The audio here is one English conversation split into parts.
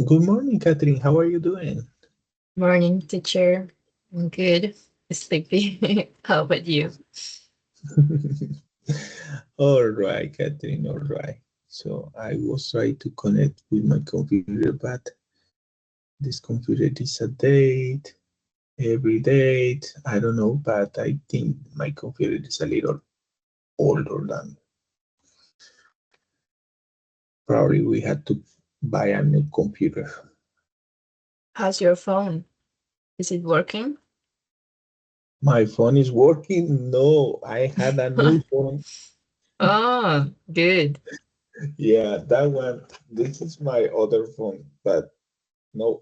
Good morning, Catherine. How are you doing? Morning, teacher. I'm good. Sleepy. How about you? All right, Catherine. All right. So I was trying to connect with my computer, but this computer is a date, every date. I don't know, but I think my computer is a little older than probably we had to buy a new computer. How's your phone? Is it working? My phone is working. No, I had a new phone. Oh, good. Yeah, that one. This is my other phone, but no,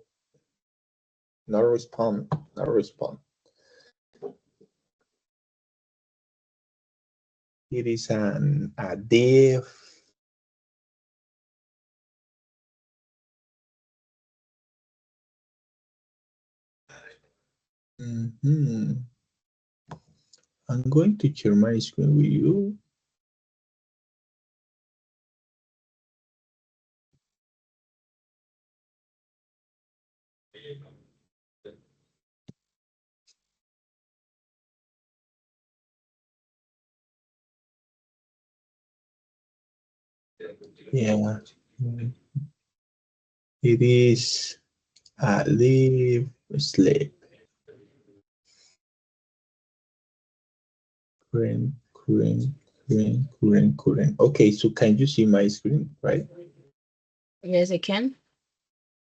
no respond, no respond. It is a div. Mhm. I'm going to share my screen with you. Yeah, it is a live sleep. Current, current. Okay, so can you see my screen, right? Yes, I can.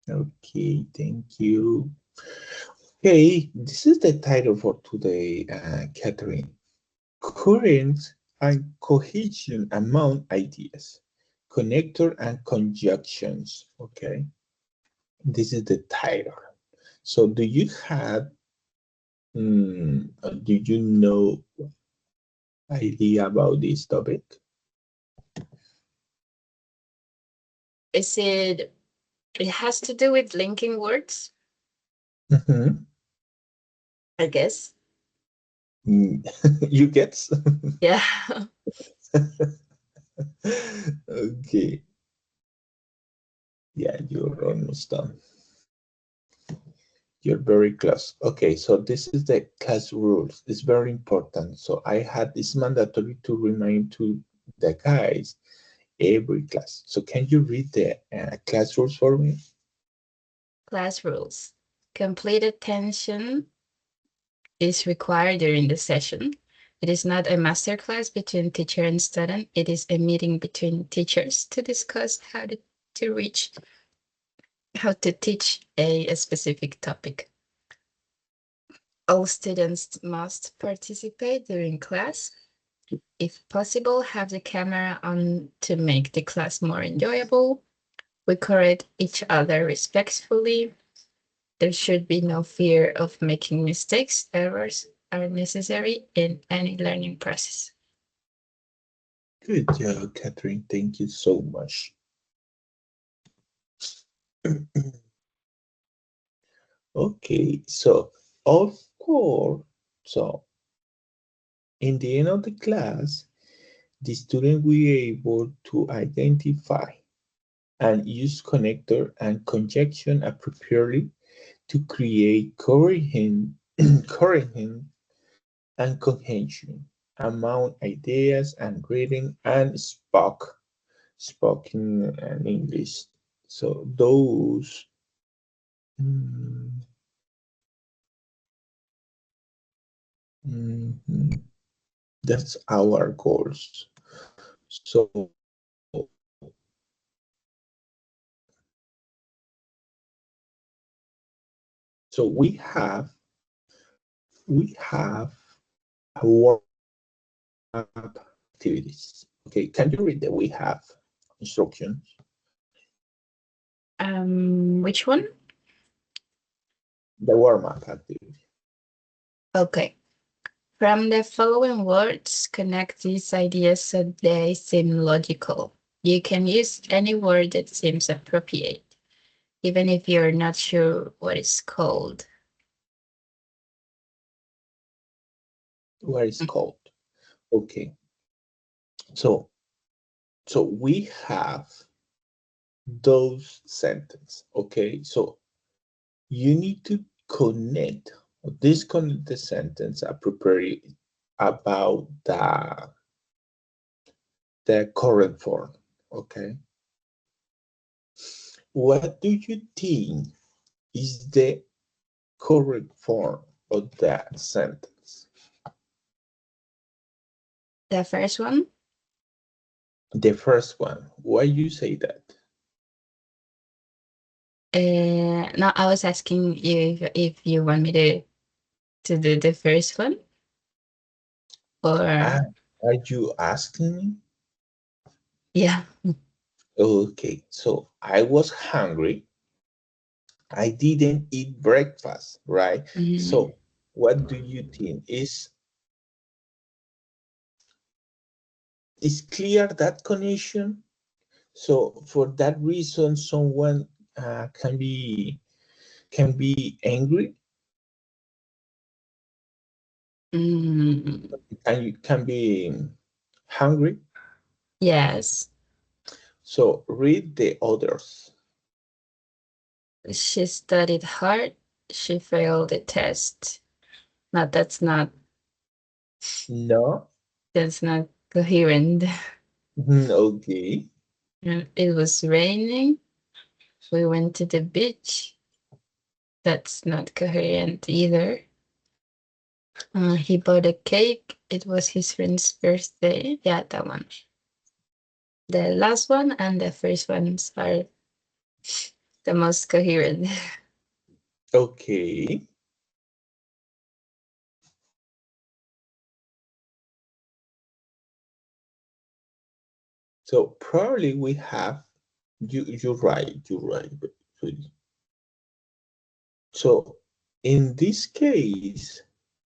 Okay, thank you. Okay, this is the title for today, Catherine. Current and cohesion among ideas, connector and conjunctions. Okay, this is the title. So, do you have, do you know idea about this topic? Is it? It has to do with linking words, Mhm. I guess. You get? Yeah. Okay, yeah, you're almost done. You're very close. Okay, so this is the class rules. It's very important. So I had this mandatory to remind to the guys every class. So can you read the class rules for me? Class rules. Complete attention is required during the session. It is not a master class between teacher and student. It is a meeting between teachers to discuss to reach how to teach a specific topic. All students must participate during class. If possible, have the camera on to make the class more enjoyable. We correct each other respectfully. There should be no fear of making mistakes. Errors are necessary in any learning process. Good job, Catherine. Thank you so much. Okay, so of course, so in the end of the class, the student will be able to identify and use connector and conjunction appropriately to create coherent, coherent and cohesion among ideas and reading and spoken and English. So those mm, mhm, that's our goals. So so we have a warm up activities. Okay, can you read that we have instructions? Which one? The warm up activity. Okay. From the following words, connect these ideas so they seem logical. You can use any word that seems appropriate, even if you're not sure what it's called. What is called? Okay, so so we have those sentences. Okay, so you need to connect or disconnect the sentence I prepared about the current form. Okay, what do you think is the correct form of that sentence? The first one? The first one. Why you say that? No, I was asking you if you want me to do the first one, or Are you asking me? yeah. Okay, so I was hungry. I didn't eat breakfast, right? Mm, So what do you think? Is clear that connection? So for that reason, someone can be angry mm, and you can be hungry. yes. So read the others. She studied hard. She failed the test. No, No. that's not coherent. Okay. It was raining. We went to the beach. That's not coherent either. He bought a cake. It was his friend's birthday. Yeah, that one. The last one and the first ones are the most coherent. Okay. So probably we have you're right. You're right. So in this case,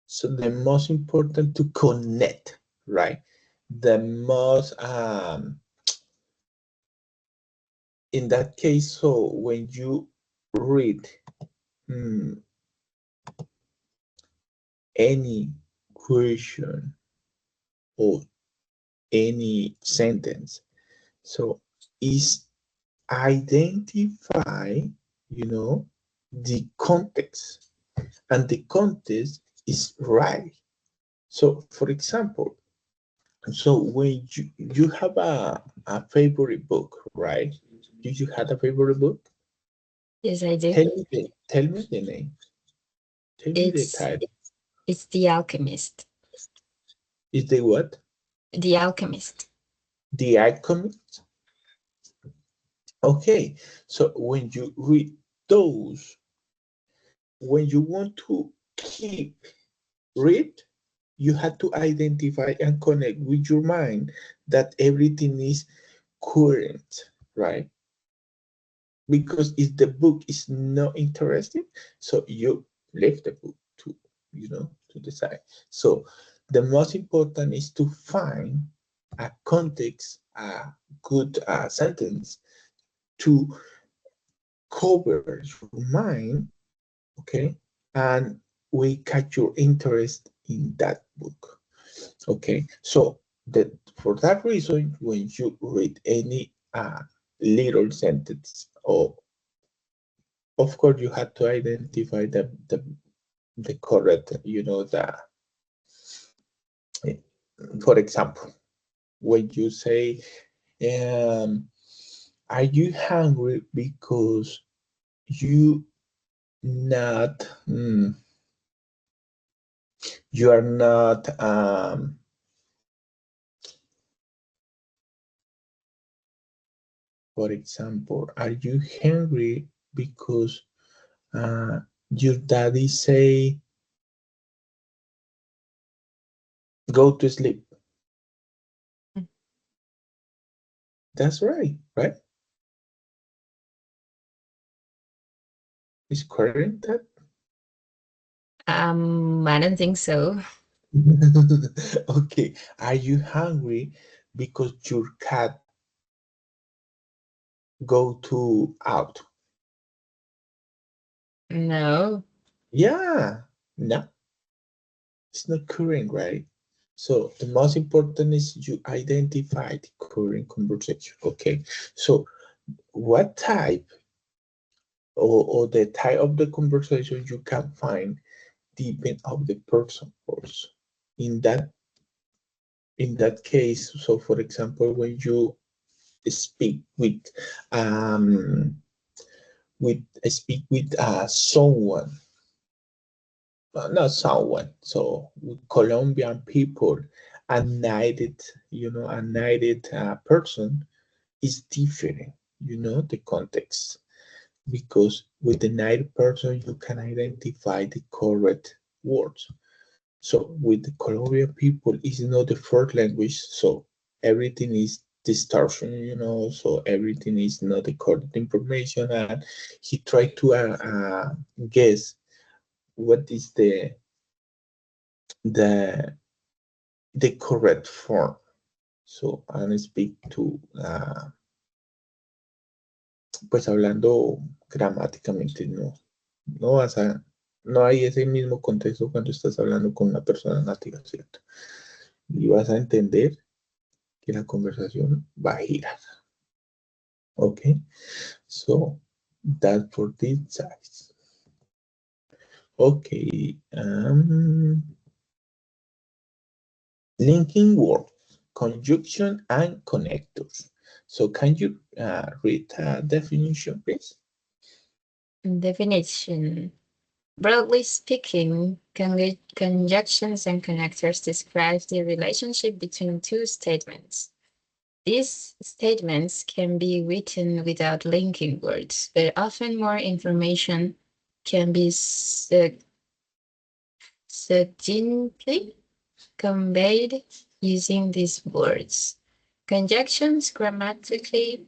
so the most important to connect, right? The most in that case, so when you read any question or any sentence, so is identify, the context, and the context is right. So for example, so when you have a favorite book, right? Do you have a favorite book? Yes, I do. Tell me the name. Tell me the It's title. it's The Alchemist. Is the what? The Alchemist. The Alchemist. Okay. So when you read those, when you want to keep read, you have to identify and connect with your mind that everything is current, right? Because if the book is not interesting, so you leave the book to the side. So the most important is to find a context, a good sentence to cover your mind, okay, and we catch your interest in that book. Okay, so that for that reason, when you read any little sentence, or of course you have to identify the correct, for example, when you say, are you hungry because you not you are not for example, are you hungry because your daddy say go to sleep? That's right, right? Is correct that? I don't think so. Okay, are you hungry because your cat go to out? No. Yeah, no, it's not current, right? So the most important is you identify the current conversation. Okay, so what type or the type of the conversation you can find depend of the person also. In that case, so for example, when you speak with someone, not someone, so with Colombian people, a native, a native person is different, the context, because with the native person you can identify the correct words. So with the Colombian people, it's not the first language, so everything is distortion, so everything is not the correct information, and he tried to guess what is the the correct form. So and speak to pues hablando gramáticamente, no vas a, no hay ese mismo contexto cuando estás hablando con una persona nativa, ¿cierto? Y vas a entender que la conversación va a girar. Okay, so that for this size. Okay, linking words, conjunction and connectors. So can you read a definition, please? Definition. Broadly speaking, conjunctions and connectors describe the relationship between two statements. These statements can be written without linking words, but often more information can be succinctly conveyed using these words. Conjunctions grammatically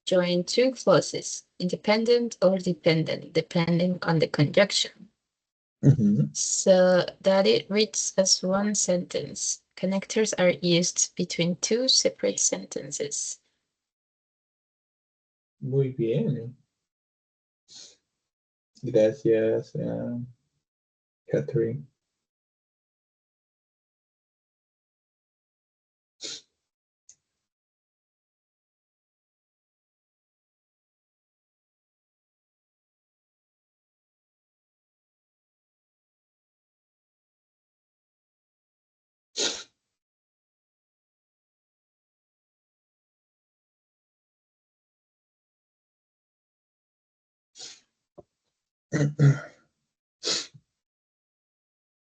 join two clauses, independent or dependent, depending on the conjunction. So that it reads as one sentence. Connectors are used between two separate sentences. Muy bien. Gracias, Catherine.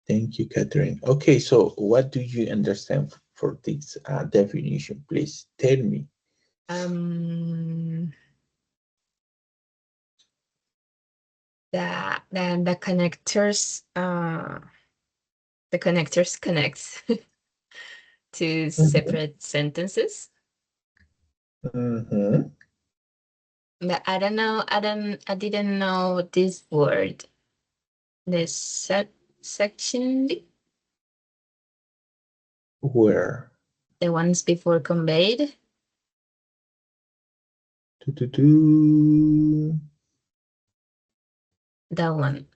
Thank you, Catherine. Okay, so what do you understand for this definition? Please tell me. The connectors connect to separate sentences. Mm-hmm. But I don't know. I didn't know this word. The section. Where? The ones before conveyed. That one.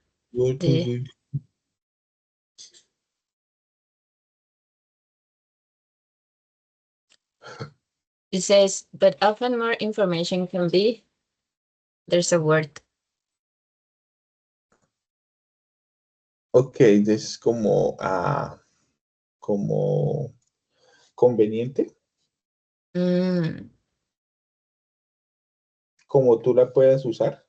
It says, but often more information can be. There's a word. Okay, this es como conveniente. Como tú la puedas usar.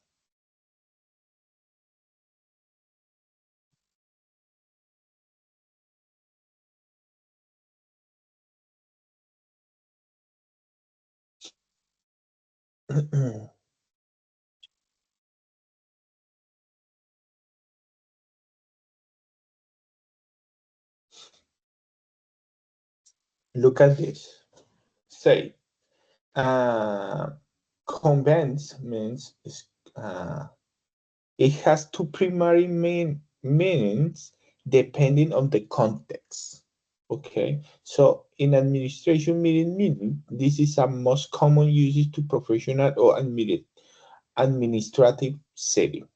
Look at this. Say, convince means it has two primary meanings depending on the context. Okay, so in administration meaning, this is a most common usage to professional or administrative setting.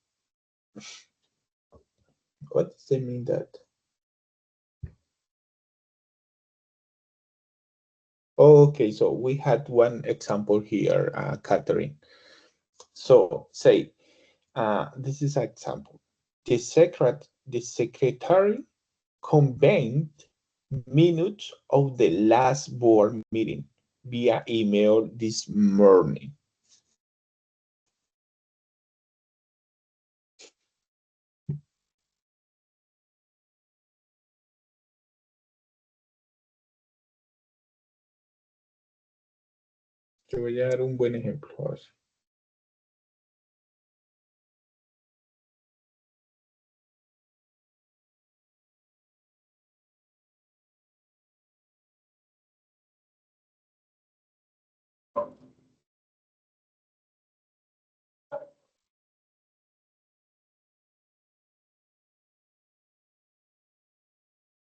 What does it mean that? Okay, so we had one example here, Catherine. So say, this is an example. The secretary convened minutes of the last board meeting via email this morning. Te voy a dar un buen ejemplo. A ver.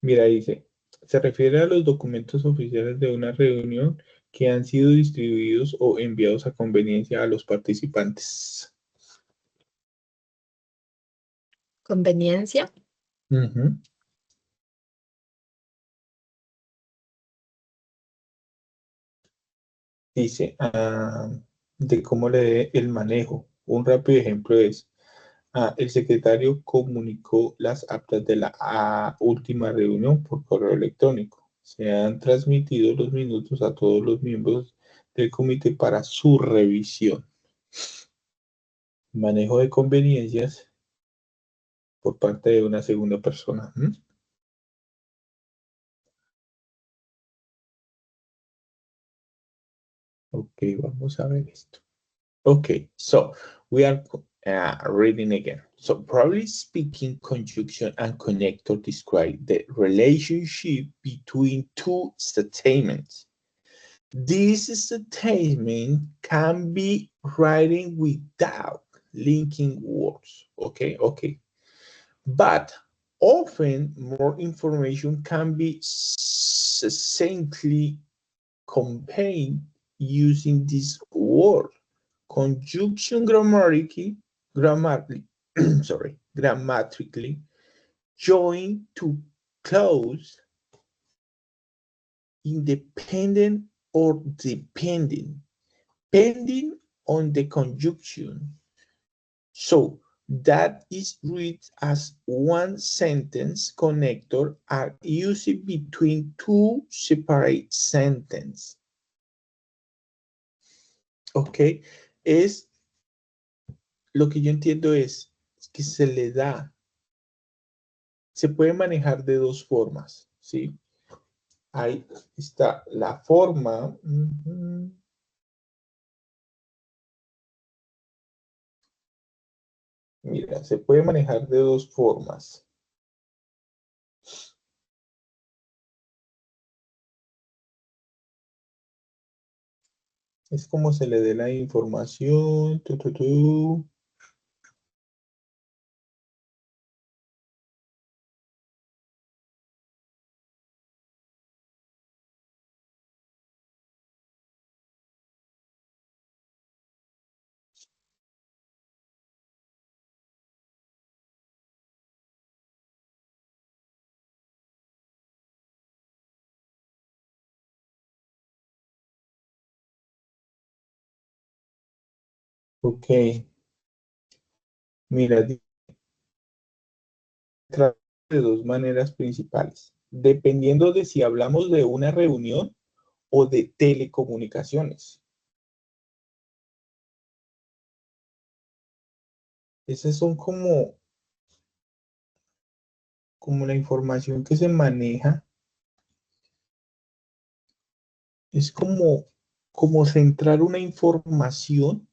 Mira, dice, se refiere a los documentos oficiales de una reunión que han sido distribuidos o enviados a conveniencia a los participantes. Conveniencia. Uh-huh. Dice, de cómo le dé el manejo. Un rápido ejemplo es, el secretario comunicó las actas de la última reunión por correo electrónico. Se han transmitido los minutos a todos los miembros del comité para su revisión. Manejo de conveniencias por parte de una segunda persona. Ok, vamos a ver esto. Okay, so we are reading again. So broadly speaking, conjunction and connector describe the relationship between two statements. This statement can be written without linking words. Okay. But often more information can be succinctly conveyed using this word. Conjunction grammatically join to clause independent or dependent on the conjunction. So that is read as one sentence connector are used between two separate sentences. Ok, es lo que yo entiendo es que se le da, se puede manejar de dos formas, ¿sí? Ahí está la forma. Mira, se puede manejar de dos formas. Es como se le dé la información. Ok. Mira, de dos maneras principales, dependiendo de si hablamos de una reunión o de telecomunicaciones. Esas son como la información que se maneja. Es como centrar una información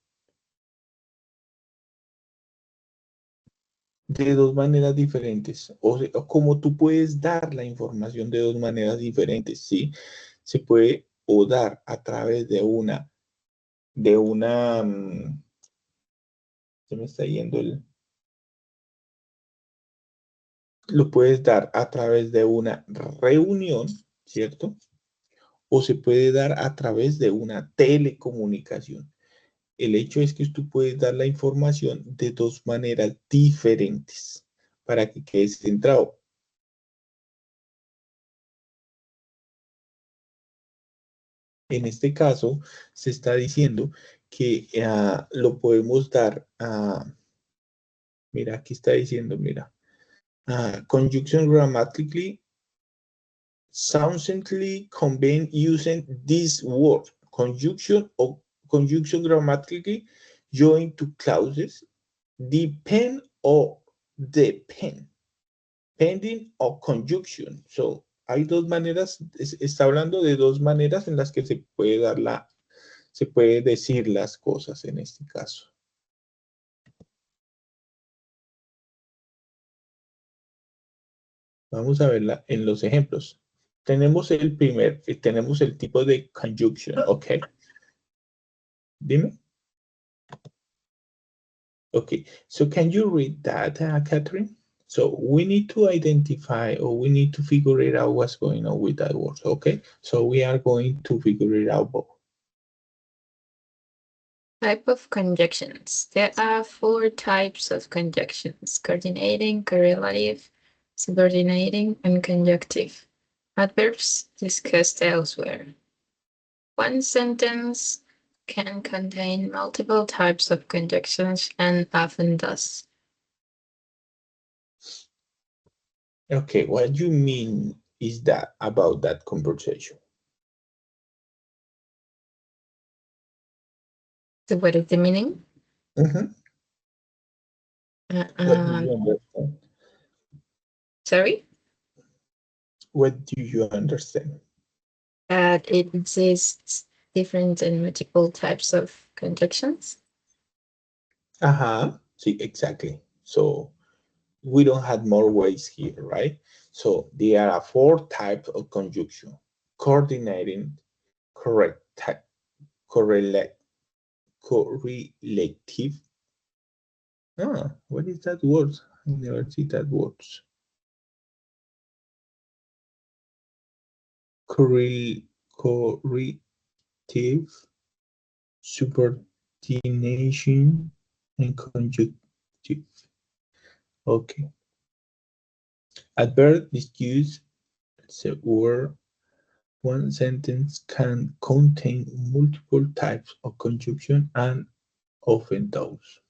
de dos maneras diferentes, o como tú puedes dar la información de dos maneras diferentes, ¿sí? Se puede o dar a través de una, se me está yendo lo puedes dar a través de una reunión, ¿cierto? O se puede dar a través de una telecomunicación. El hecho es que tú puedes dar la información de dos maneras diferentes para que quede centrado. En este caso, se está diciendo que lo podemos dar a, mira, aquí está diciendo, mira, conjunction grammatically, soundly conveying using this word, conjunction or conjunction grammatically joined to clauses, depend or depend, pending or conjunction. So, hay dos maneras, está hablando de dos maneras en las que se puede dar se puede decir las cosas en este caso. Vamos a verla en los ejemplos. Tenemos tenemos el tipo de conjunction, ¿ok? Dime. Okay, so can you read that, Catherine? So we need to identify, or we need to figure it out what's going on with that word, okay? So we are going to figure it out both. Type of conjunctions. There are 4 types of conjunctions: coordinating, correlative, subordinating, and conjunctive. Adverbs discussed elsewhere. One sentence can contain multiple types of conjunctions and often does. Okay, what you mean is that about that conversation? So what is the meaning? Mm-hmm. What do you understand? Sorry? What do you understand? That it exists different and multiple types of conjunctions. See, exactly. So we don't have more ways here, right? So there are 4 types of conjunction: coordinating, correlative, correlative. What is that word? I never see that word. Correlative, subordination, and conjunctive. Okay. Adverb is used as a word. One sentence can contain multiple types of conjunction and often does.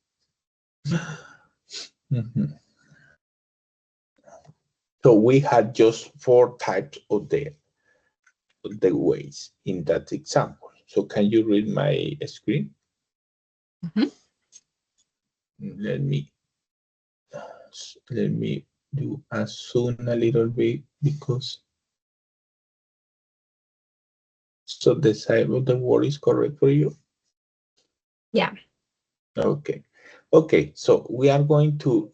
So we had just 4 types of the ways in that example. So can you read my screen? Let me do a zoom a little bit, because so the side of the word is correct for you? Yeah. Okay. Okay, so we are going to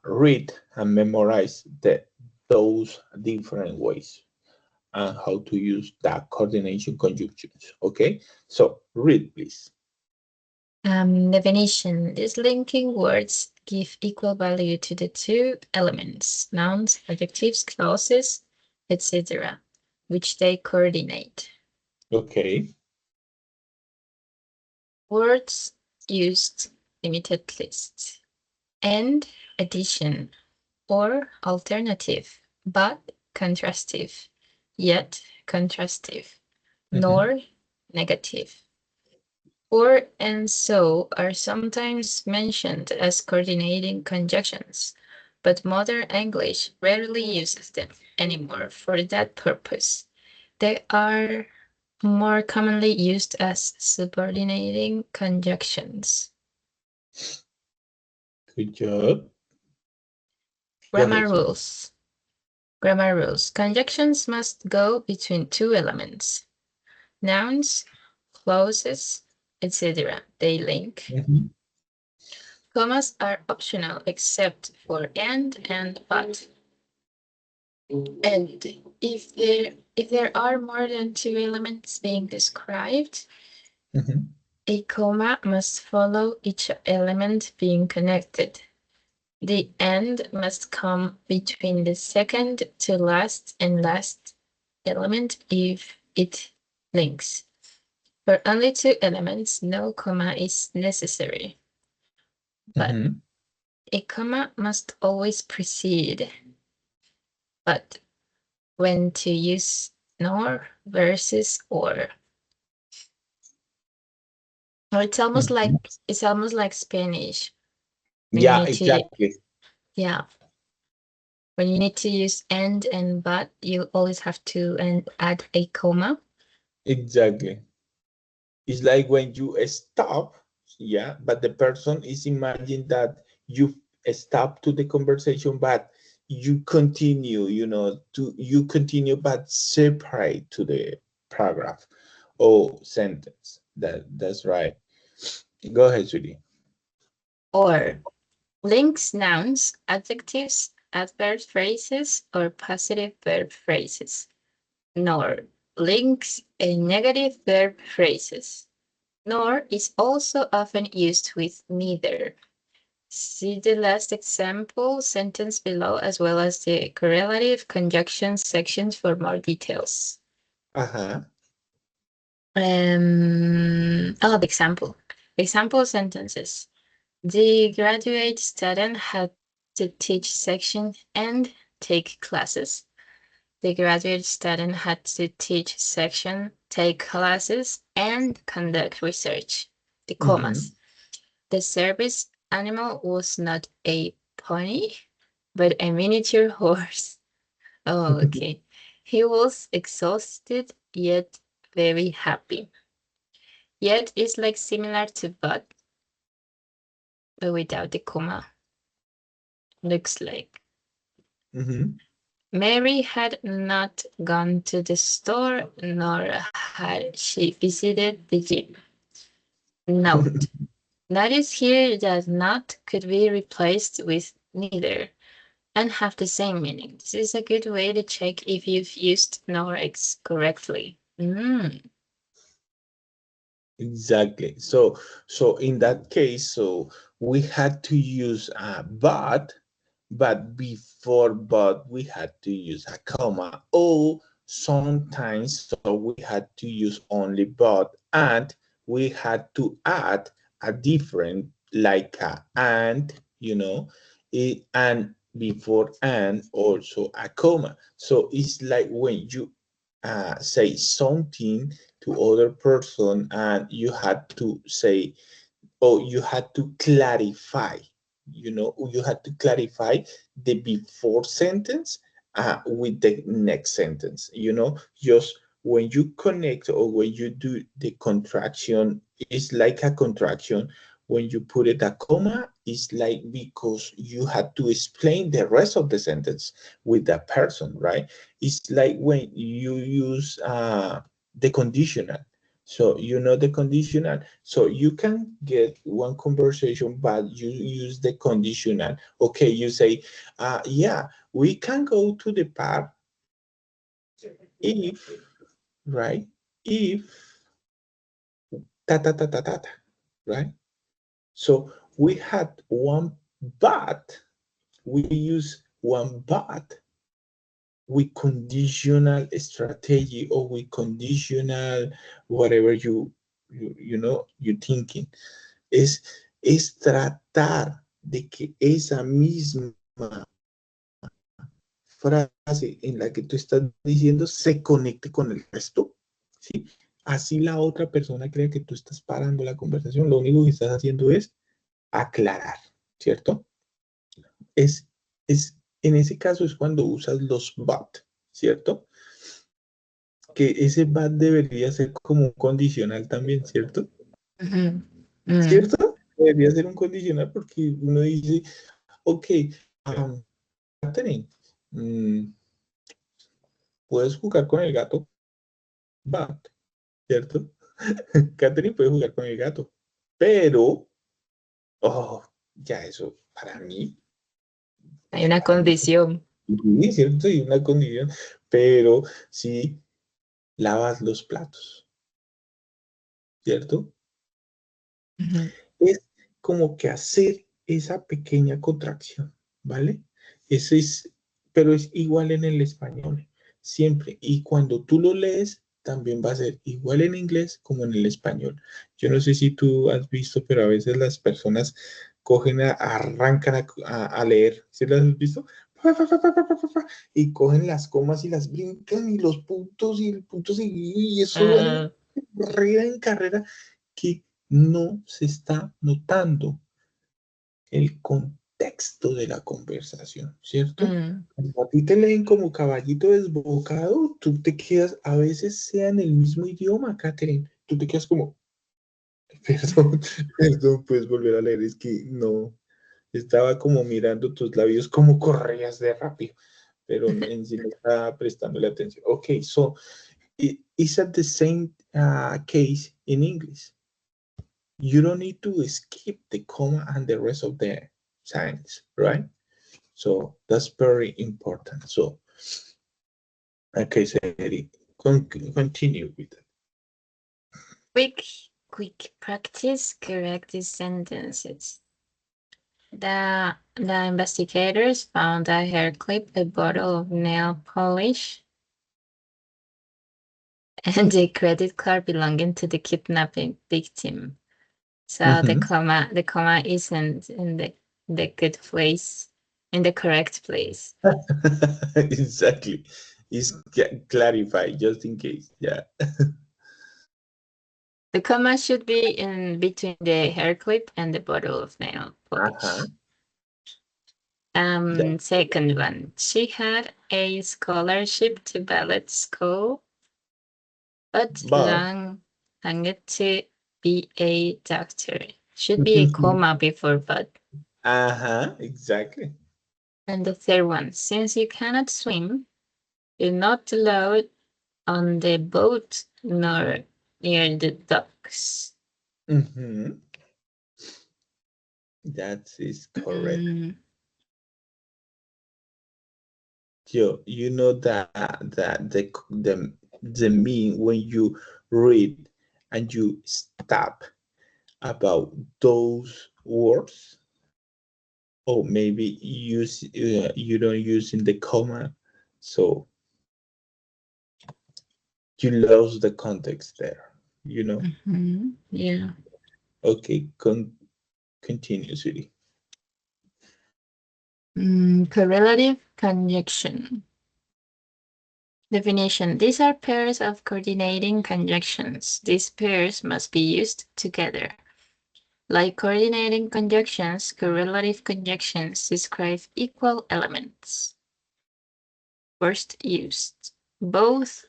read and memorize those different ways and how to use that coordination conjunctions. Okay, so read, please. Definition. These linking words give equal value to the 2 elements, nouns, adjectives, clauses, etc., which they coordinate. Okay. Words used: limited list, and addition, or alternative, but contrastive, yet contrastive, nor negative. Or and so are sometimes mentioned as coordinating conjunctions, but modern English rarely uses them anymore for that purpose. They are more commonly used as subordinating conjunctions. Good job. Grammar rules. Grammar rules. Conjunctions must go between 2 elements. Nouns, clauses, etc. They link. Commas are optional except for and but. And if there are more than 2 elements being described, a comma must follow each element being connected. The and must come between the second to last and last element if it links. For only 2 elements, no comma is necessary. But a comma must always precede. But when to use nor versus or. Or it's almost like Spanish. When you Yeah, need to, exactly. yeah. When you need to use and but, you always have to add a comma. Exactly. It's like when you stop, yeah, but the person is imagining that you stop to the conversation, but you continue, you continue, but separate to the paragraph or sentence. That's right. Go ahead, sweetie. Or links nouns, adjectives, adverb phrases, or positive verb phrases. Nor links a negative verb phrases. Nor is also often used with neither. See the last example sentence below, as well as the correlative conjunction sections for more details. Uh-huh. The example. Example sentences. The graduate student had to teach section and take classes. The graduate student had to teach section, take classes, and conduct research. The Mm-hmm. commas. The service animal was not a pony, but a miniature horse. Oh, okay. He was exhausted yet very happy. Yet is like similar to but without the comma. Looks like. Mm-hmm. Mary had not gone to the store, nor had she visited the gym. Note. Notice here that not could be replaced with neither and have the same meaning. This is a good way to check if you've used nor correctly. Exactly. So in that case, so we had to use but before but we had to use a comma, or sometimes so we had to use only but, and we had to add a different like a and, and before and also a comma. So it's like when you say something to other person and you had to say, oh, you had to clarify, you had to clarify the before sentence with the next sentence, just when you connect or when you do the contraction, it's like a contraction. When you put it a comma, it's like because you had to explain the rest of the sentence with that person, right? It's like when you use the conditional. So you know the conditional. So you can get one conversation, but you use the conditional. Okay, you say, yeah, we can go to the park if, right? If ta ta ta ta ta, ta, right? So we had one but, we use one but with conditional strategy or with conditional whatever you thinking. Es tratar de que esa misma frase en la que tú estás diciendo se conecte con el resto, ¿sí? Así la otra persona cree que tú estás parando la conversación, lo único que estás haciendo es aclarar, ¿cierto? En ese caso es cuando usas los but, ¿cierto? Que ese but debería ser como un condicional también, ¿cierto? ¿Cierto? Debería ser un condicional porque uno dice, ok, Catherine, puedes jugar con el gato, but, ¿cierto? Catherine puede jugar con el gato, pero, oh, ya eso, para mí, Hay una condición. sí, ¿cierto? Y una condición, pero si lavas los platos, ¿cierto? Es como que hacer esa pequeña contracción, ¿vale? Eso es, pero es igual en el español, siempre. Y cuando tú lo lees, también va a ser igual en inglés como en el español. Yo no sé si tú has visto, pero a veces las personas cogen, arrancan a leer. ¿Sí las has visto? Y cogen las comas y las brincan y los puntos y el punto seguido y eso va en carrera en carrera que no se está notando el contexto de la conversación, ¿cierto? Cuando a ti te leen como caballito desbocado, tú te quedas, a veces sea en el mismo idioma, Catherine, tú te quedas como, perdón, perdón, puedes volver a leer, es que no, estaba como mirando tus labios, como corrías de rápido, pero en sí no estaba prestándole atención. Okay, so it's at the same case in English. You don't need to skip the comma and the rest of the signs, right? So that's very important. So, okay, Seri, continue with that. Quick practice, correct these sentences. The investigators found a hair clip, a bottle of nail polish, and a credit card belonging to the kidnapping victim. So the comma isn't in the good place, in the correct place. Exactly. It's clarified just in case. Yeah. The comma should be in between the hair clip and the bottle of nail polish. Second one, she had a scholarship to ballet school, but longed to be a doctor. Should be a comma before but. Exactly. And the third one, since you cannot swim, you're not allowed on the boat nor near the docks. That is correct. You know that the mean when you read and you stop about those words, or maybe you don't use in the comma, so you lose the context there, you know. Yeah. Okay, continue, Siri. Correlative conjunction. Definition. These are pairs of coordinating conjunctions. These pairs must be used together. Like coordinating conjunctions, correlative conjunctions describe equal elements. First used. Both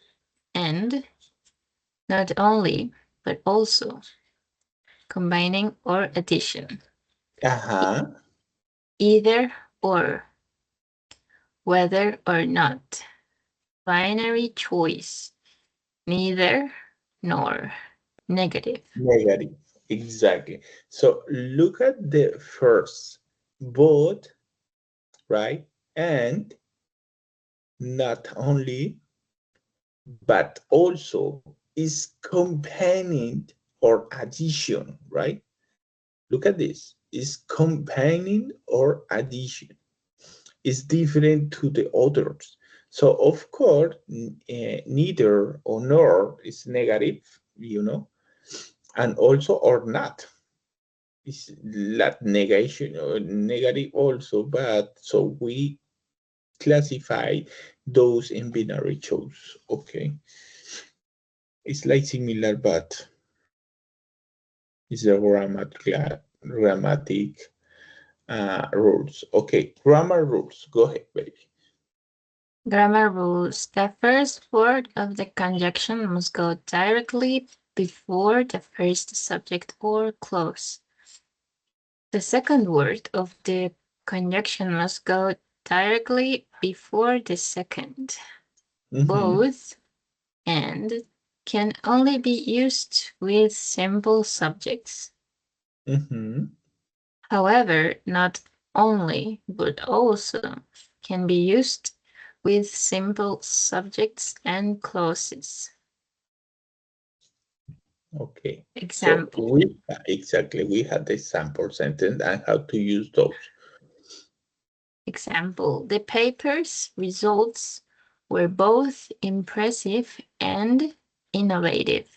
and, not only, but also. Combining or addition. Either or. Whether or not. Binary choice. Neither nor. Negative. Negative, exactly. So look at the first, both, right? And not only, but also is combining or addition, right? Look at this, is combining or addition. Is different to the others. So of course, neither or nor is negative, you know, and also or not is that negation or negative also, but so we classify those in binary choice. Okay, it's like similar, but it's a grammatic rules. Okay, grammar rules. Go ahead, baby. Grammar rules. The first word of the conjunction must go directly before the first subject or clause. The second word of the conjunction must go directly before the second. Both and can only be used with simple subjects. However, not only, but also can be used with simple subjects and clauses. Okay. Example. So we had the sample sentence and how to use those. Example, the paper's results were both impressive and innovative.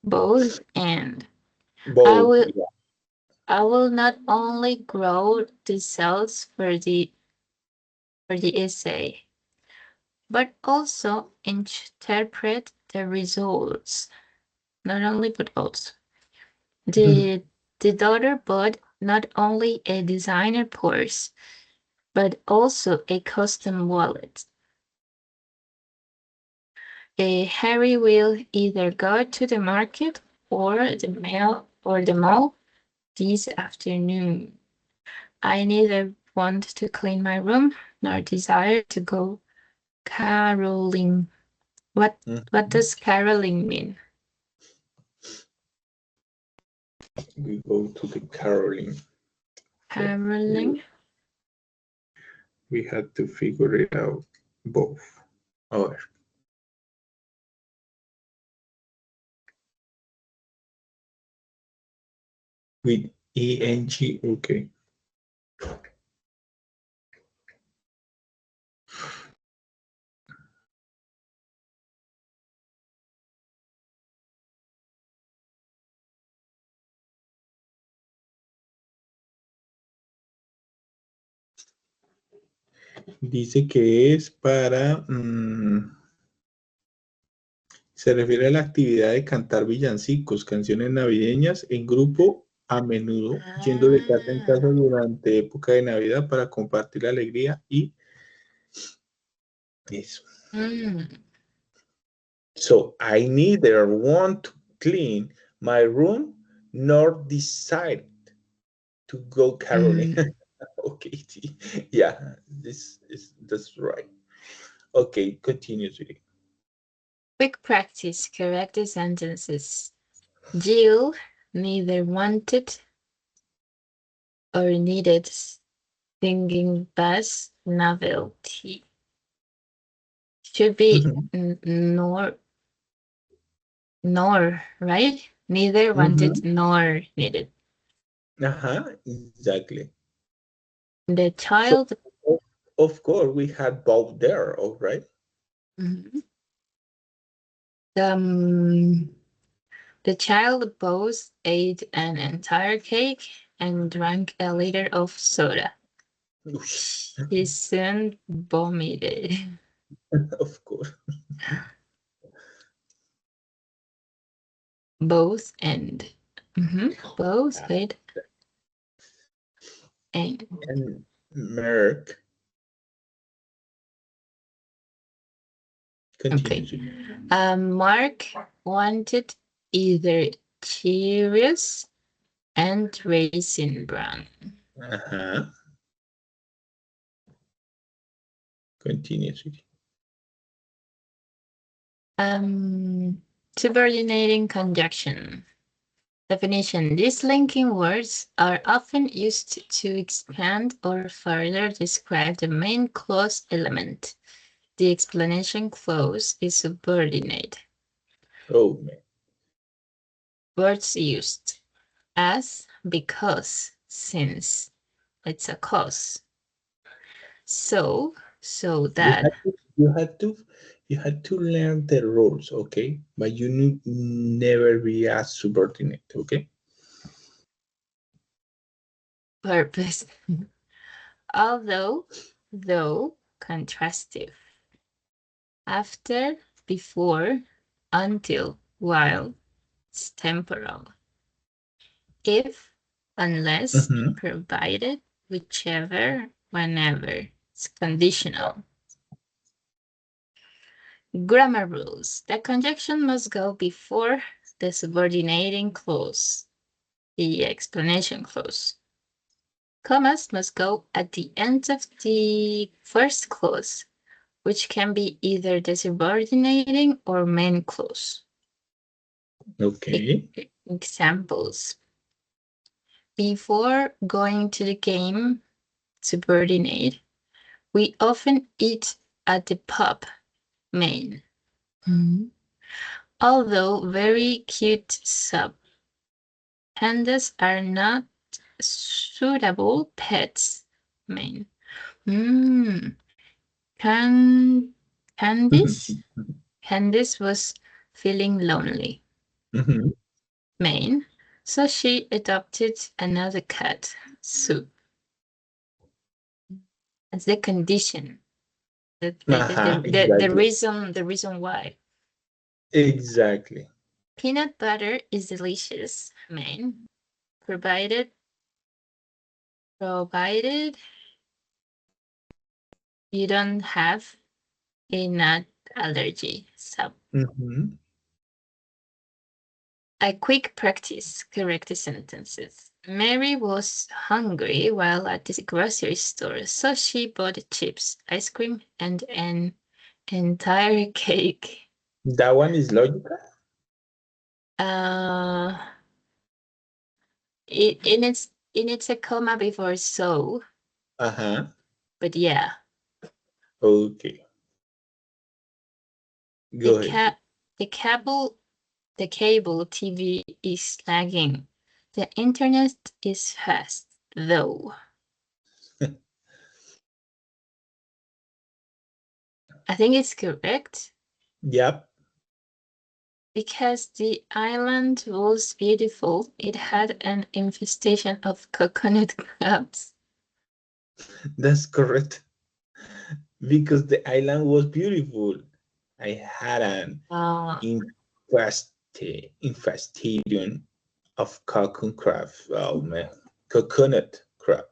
Both and. Both. I will not only grow the cells for the essay, but also interpret the results. Not only, but also. The daughter bought not only a designer purse, but also a custom wallet. Harry will either go to the market or the mall this afternoon. I neither want to clean my room nor desire to go caroling. What does caroling mean? We go to the caroling. Caroling? We had to figure it out both. Oh, with eng, okay. Dice que es para... se refiere a la actividad de cantar villancicos, canciones navideñas en grupo, a menudo yendo de casa en casa durante época de Navidad para compartir la alegría y eso. So I neither want to clean my room nor decide to go caroling. Okay, yeah, that's right. Okay, continue, sweetie. Quick practice, correct the sentences. Jill neither wanted or needed singing bass novelty. Should be nor, right? Neither wanted nor needed. Exactly. The child. So, of course, we had both there, all right? The child both ate an entire cake and drank a liter of soda. He soon vomited. Of course. Both and. Both ate and Merck. Continue. Okay. Mark wanted either Cheerios and Raisin Bran. Continue. Subordinating conjunction. Definition. These linking words are often used to expand or further describe the main clause element. The explanation clause is subordinate. Oh, man. Words used. As, because, since. It's a cause. So that. You had to learn the rules, okay? But you never be a subordinate, okay? Purpose. Although, though, contrastive. After, before, until, while, it's temporal. If, unless, provided, whichever, whenever, it's conditional. Grammar rules. The conjunction must go before the subordinating clause, the explanation clause. Commas must go at the end of the first clause, which can be either the subordinating or main clause. Okay. Examples. Before going to the game, subordinate, we often eat at the pub, main. Although very cute sub, pandas are not suitable pets, main. Candice was feeling lonely, main, so she adopted another cat, Soup. That's the condition. The Exactly. reason why. Exactly. Peanut butter is delicious, man. Provided you don't have a nut allergy. So a quick practice, correct the sentences. Mary was hungry while at the grocery store, so she bought chips, ice cream, and an entire cake. That one is logical. It's a comma before so, but yeah. Okay. Go ahead. The cable TV is lagging. The internet is fast, though. I think it's correct. Yep. Because the island was beautiful, it had an infestation of coconut crabs. That's correct. Because the island was beautiful. I had an infestation of coconut crab. Oh man, coconut crab.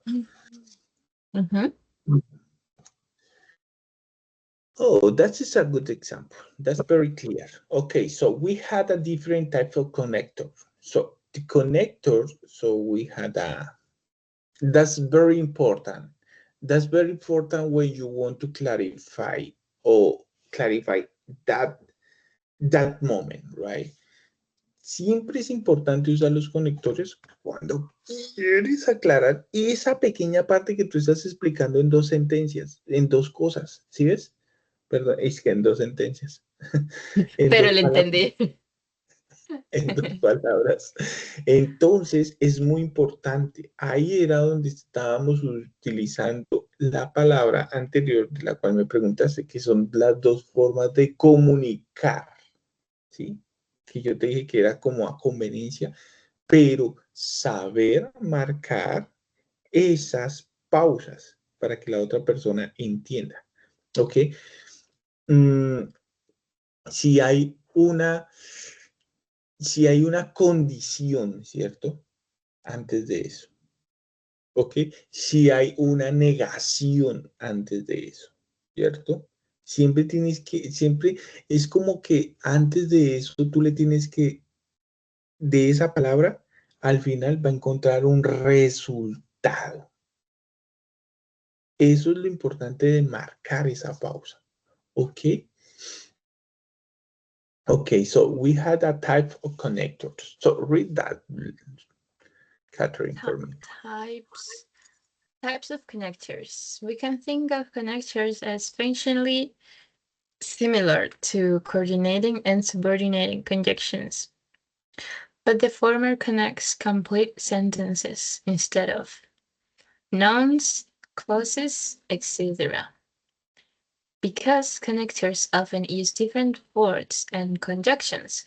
Oh, that is a good example. That's very clear. Okay, so we had a different type of connector. So the connector, so we had that's very important. That's very important when you want to clarify that moment, right? Siempre es importante usar los conectores cuando quieres aclarar esa pequeña parte que tú estás explicando en dos sentencias, en dos cosas, ¿sí ves? Perdón, es que en dos sentencias. Pero lo entendí. En dos palabras. Entonces, es muy importante. Ahí era donde estábamos utilizando la palabra anterior, de la cual me preguntaste, que son las dos formas de comunicar, ¿sí? Que yo te dije que era como a conveniencia, pero saber marcar esas pausas para que la otra persona entienda, ¿ok? Si hay una condición, ¿cierto? Antes de eso, ¿ok? Si hay una negación antes de eso, ¿cierto? Siempre es como que antes de eso tú le tienes que, de esa palabra, al final va a encontrar un resultado. Eso es lo importante de marcar esa pausa, ¿ok? Okay, so we had a type of connectors. So read that, Catherine, for me. Types of connectors. We can think of connectors as functionally similar to coordinating and subordinating conjunctions, but the former connects complete sentences instead of nouns, clauses, etc. Because connectors often use different words and conjunctions,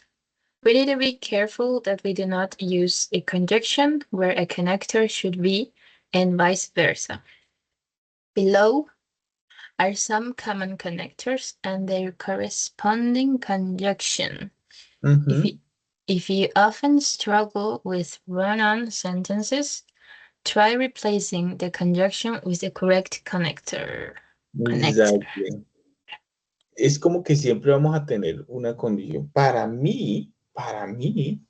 we need to be careful that we do not use a conjunction where a connector should be and vice versa. Below are some common connectors and their corresponding conjunction. If you often struggle with run-on sentences, try replacing the conjunction with the correct connector. Exactly. Es como que siempre vamos a tener una condición. Para mí,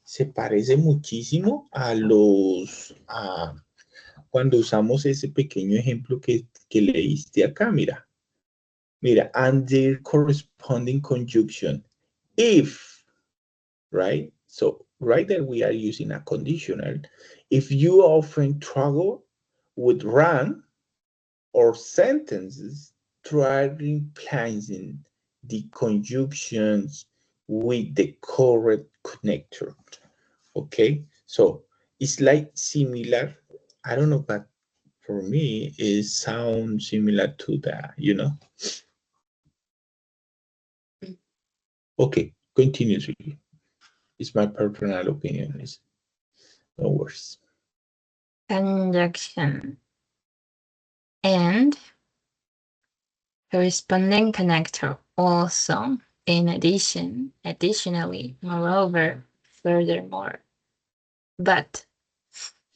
se parece muchísimo a cuando usamos ese pequeño ejemplo que leíste acá, mira, and their corresponding conjunction, if, right? So right there we are using a conditional. If you often struggle with run or sentences, try replacing the conjunctions with the correct connector. Okay, so it's like similar. I don't know, but for me, it sounds similar to that, you know? Okay, continue. It's my personal opinion. It's no worries. Conjunction and corresponding connector also. Additionally, moreover, furthermore. But,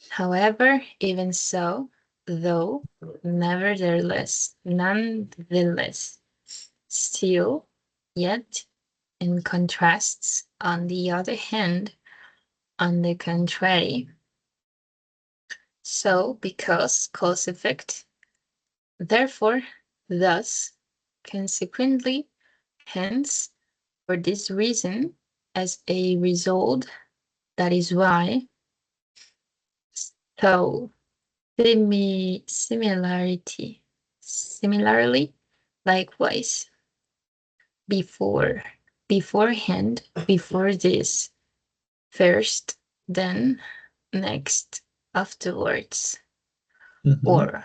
however, even so, though, nevertheless, nonetheless, still, yet, in contrasts, on the other hand, on the contrary. So, because, cause effect, therefore, thus, consequently, hence, for this reason, as a result, that is why. So, similarly, likewise, beforehand, before this, first, then, next, afterwards, or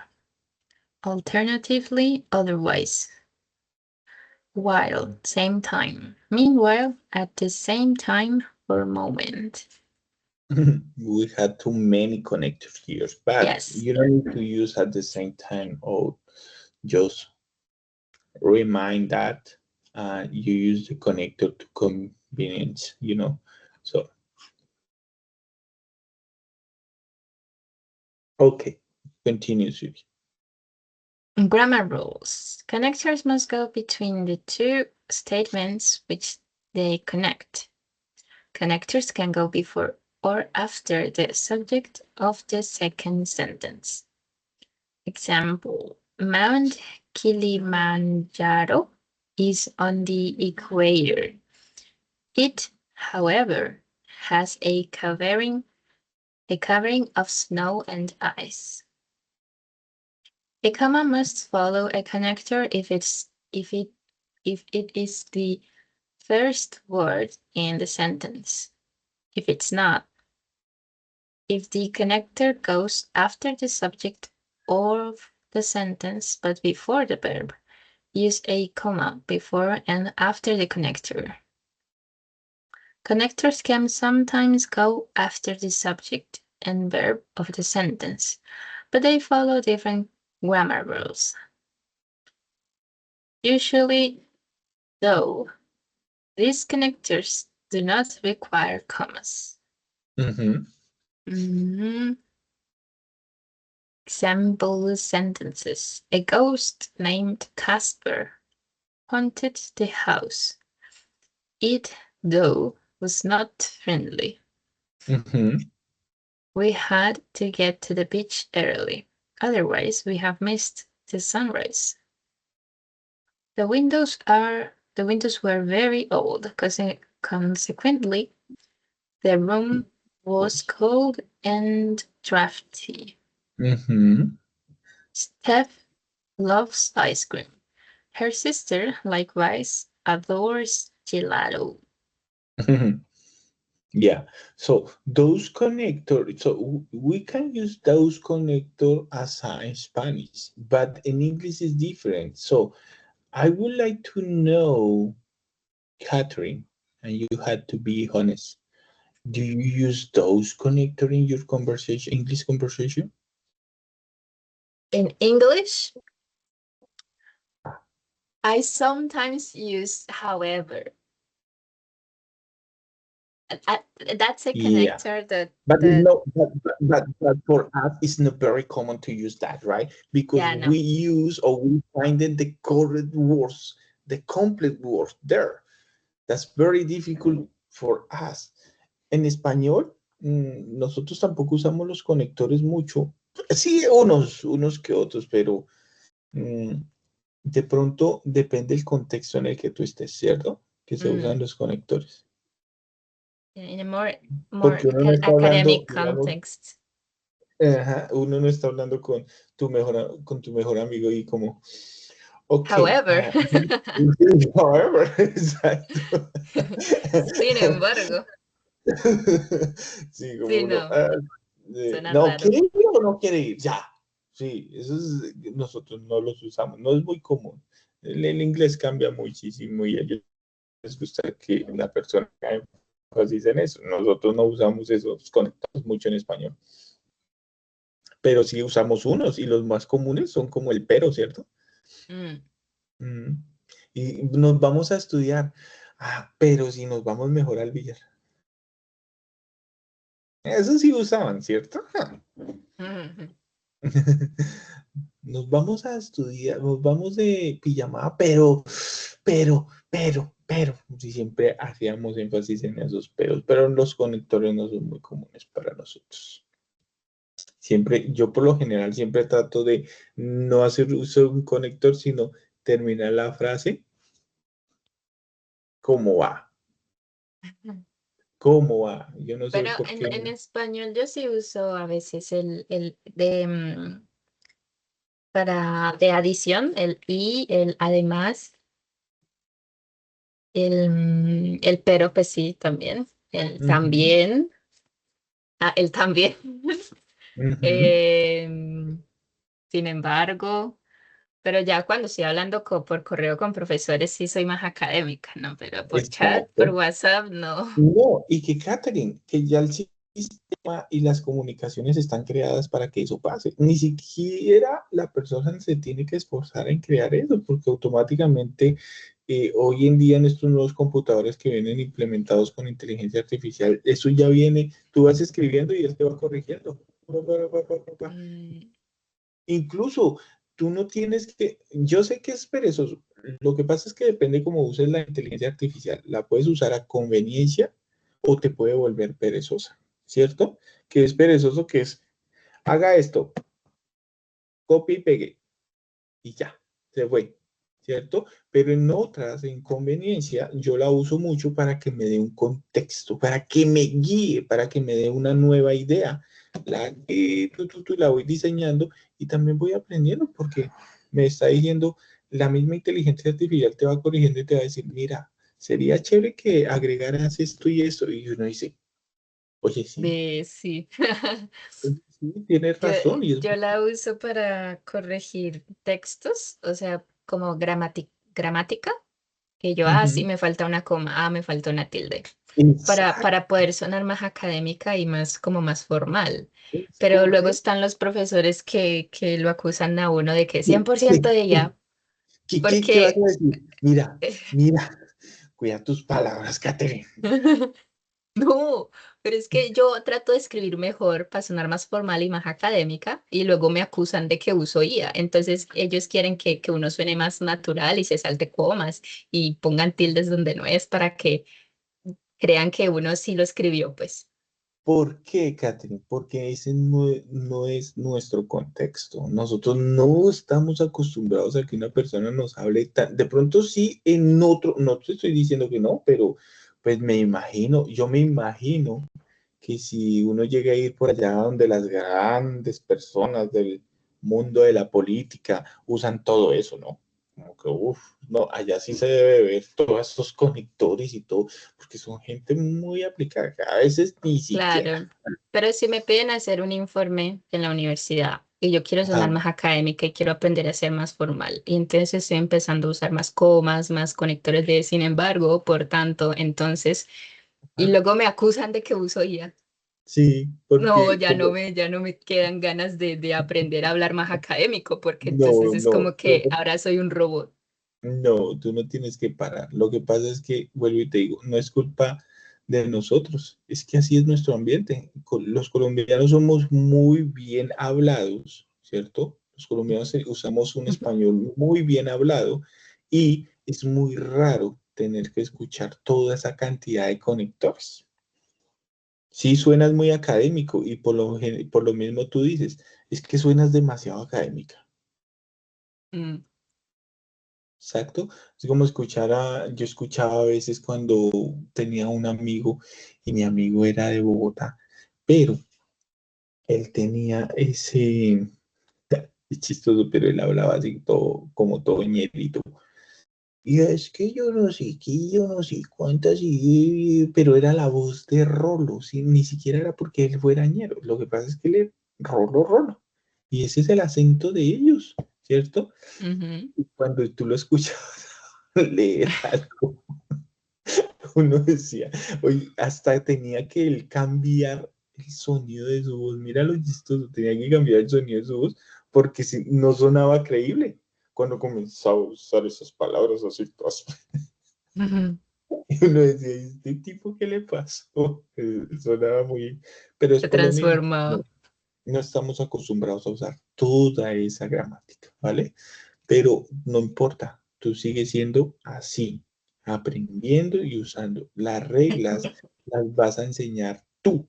alternatively, otherwise, while, same time, meanwhile, at the same time or moment. We had too many connectors here, but Yes. you don't need to use at the same time, or just remind that you use the connector to convenience, So, okay, continue, Susie. Grammar rules. Connectors must go between the two statements which they connect. Connectors can go before or after the subject of the second sentence. Example, Mount Kilimanjaro is on the equator. It, however, has a covering of snow and ice. A comma must follow a connector if it is the first word in the sentence. If it's not, if the connector goes after the subject of the sentence but before the verb, use a comma before and after the connector. Connectors can sometimes go after the subject and verb of the sentence, but they follow different grammar rules. Usually, though, these connectors do not require commas. Example sentences. A ghost named Casper haunted the house. It, though, was not friendly. We had to get to the beach early. Otherwise, we have missed the sunrise. The windows were very old, consequently, the room was cold and drafty. Steph loves ice cream. Her sister, likewise, adores gelato. Yeah, so those connectors, so we can use those connectors as in Spanish, but in English is different. So I would like to know, Catherine, and you had to be honest, do you use those connectors in your conversation, English conversation? In English, I sometimes use however. That's a Yeah. connector that But no, but for us, it's not very common to use that, right? Because yeah, no. we use or we find the correct words, the complete words there. That's very difficult for us. En español, nosotros tampoco usamos los conectores mucho. Sí, unos que otros, pero de pronto depende del contexto en el que tú estés, ¿cierto? Que se usan los conectores. In a more Porque uno no está hablando, academic digamos, context. uno no está hablando con tu mejor amigo y como, ok. However. However, exacto. Sin embargo. Sí, como Sí, uno, no. Suena no, raro. ¿quiere ir o no quiere ir? Ya. Sí, eso es, nosotros no los usamos, no es muy común. El inglés cambia muchísimo y a ellos les gusta que la persona haga énfasis en eso. Nosotros no usamos esos conectados mucho en español. Pero sí usamos unos y los más comunes son como el pero, ¿cierto? Y nos vamos a estudiar. Pero si nos vamos mejor al billar. Eso sí usaban, ¿cierto? Ujú. Nos vamos a estudiar, nos vamos de pijamada, pero, sí, siempre hacíamos énfasis en esos pero los conectores no son muy comunes para nosotros. Siempre, yo por lo general siempre trato de no hacer uso de un conector, sino terminar la frase como va, cómo va. Yo no sé Pero por qué. en español yo sí uso a veces el de para de adición, el y, el además, el pero pues sí, también, el Ujú, también, el también. ujú. Em, sin embargo, pero ya cuando estoy hablando por correo con profesores sí soy más académica, ¿no? Pero por chat, por Exacto. WhatsApp, no. No, y que Catherine, que ya el sistema y las comunicaciones están creadas para que eso pase. Ni siquiera la persona se tiene que esforzar en crear eso, porque automáticamente hoy en día en estos nuevos computadores que vienen implementados con inteligencia artificial, eso ya viene, tú vas escribiendo y él te va corrigiendo. Mm, Incluso tú no tienes que, yo sé que es perezoso, lo que pasa es que depende cómo uses la inteligencia artificial, la puedes usar a conveniencia o te puede volver perezosa, ¿cierto? Que es perezoso, que es, haga esto, copie y pegue, y ya, se fue, ¿cierto? Pero en otras, en conveniencia, yo la uso mucho para que me dé un contexto, para que me guíe, para que me dé una nueva idea. La voy diseñando y también voy aprendiendo porque me está diciendo, la misma inteligencia artificial te va corrigiendo y te va a decir, mira, sería chévere que agregaras esto y esto. Y uno dice, oye, sí, sí. sí, tienes Yo, razón. Y es, yo la uso para corregir textos, o sea, como gramática, que yo, sí, Ujú, me falta una coma, me falta una tilde, exacto, para poder sonar más académica y más como más formal. es Pero luego correcto. están los profesores que lo acusan a uno de que 100% de ella, ¿Qué vas porque a decir? Mira, mira, cuida tus palabras, Catherine. no, pero es que yo trato de escribir mejor para sonar más formal y más académica y luego me acusan de que uso IA. Entonces ellos quieren que uno suene más natural y se salte comas y pongan tildes donde no es para que crean que uno sí lo escribió, pues. ¿Por qué, Catherine? Porque ese no es nuestro contexto. Nosotros no estamos acostumbrados a que una persona nos hable tan... De pronto sí en otro, no te estoy diciendo que no, pero pues me imagino, yo me imagino que si uno llega a ir por allá donde las grandes personas del mundo de la política usan todo eso, ¿no? Como que, uff, no, allá sí se debe ver todos esos conectores y todo, porque son gente muy aplicada, que a veces ni siquiera. Claro, pero si me piden hacer un informe en la universidad y yo quiero sonar Ajá, más académica y quiero aprender a ser más formal, y entonces estoy empezando a usar más comas, más conectores de sin embargo, por tanto, entonces, y ajá. luego me acusan de que uso IA. Sí, No, porque como, ya no me quedan ganas de aprender a hablar más académico, porque entonces no, es no, como que ahora soy un robot. no, tú no tienes que parar. Lo que pasa es que, vuelvo y te digo, no es culpa de nosotros, es que así es nuestro ambiente. Los colombianos somos muy bien hablados, ¿cierto? Los colombianos usamos un español muy bien hablado y es muy raro tener que escuchar toda esa cantidad de conectores. Sí, suenas muy académico y por lo mismo tú dices, es que suenas demasiado académica. Mm, Exacto. Es como yo escuchaba a veces cuando tenía un amigo y mi amigo era de Bogotá, pero él tenía es chistoso, pero él hablaba así todo, como todo ñerito. Y es que yo no sé qué, yo no sé cuántas, pero era la voz de Rolo, ¿sí? Ni siquiera era porque él fuera ñero. Lo que pasa es que él es Rolo, Rolo. Y ese es el acento de ellos, ¿cierto? ujú. Y cuando tú lo escuchas leer algo, uno decía, oye, hasta tenía que él cambiar el sonido de su voz. Mira lo chistoso, tenía que cambiar el sonido de su voz porque si, no sonaba creíble cuando comenzaba a usar esas palabras así, todas. Ujú. Y uno decía, ¿y este tipo qué le pasó? Sonaba muy... Pero es Se por lo mismo. transformó. No estamos acostumbrados a usar toda esa gramática, ¿vale? Pero no importa, tú sigues siendo así, aprendiendo y usando. Las reglas las vas a enseñar tú.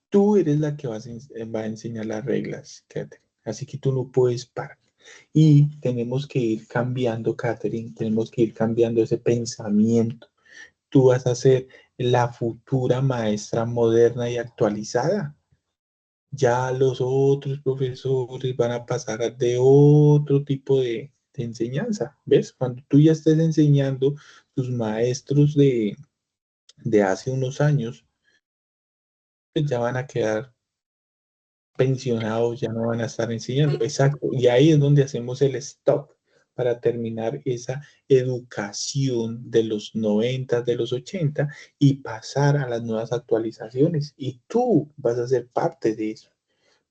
Tú eres la que va a enseñar las reglas, Catherine. Así que tú no puedes parar. Y tenemos que ir cambiando, Catherine, tenemos que ir cambiando ese pensamiento. Tú vas a ser la futura maestra moderna y actualizada. Ya los otros profesores van a pasar de otro tipo de enseñanza. ¿Ves? Cuando tú ya estés enseñando, tus maestros de hace unos años, pues ya van a quedar pensionados, ya no van a estar enseñando. Exacto. Y ahí es donde hacemos el stop para terminar esa educación de los 90, de los 80 y pasar a las nuevas actualizaciones. Y tú vas a ser parte de eso.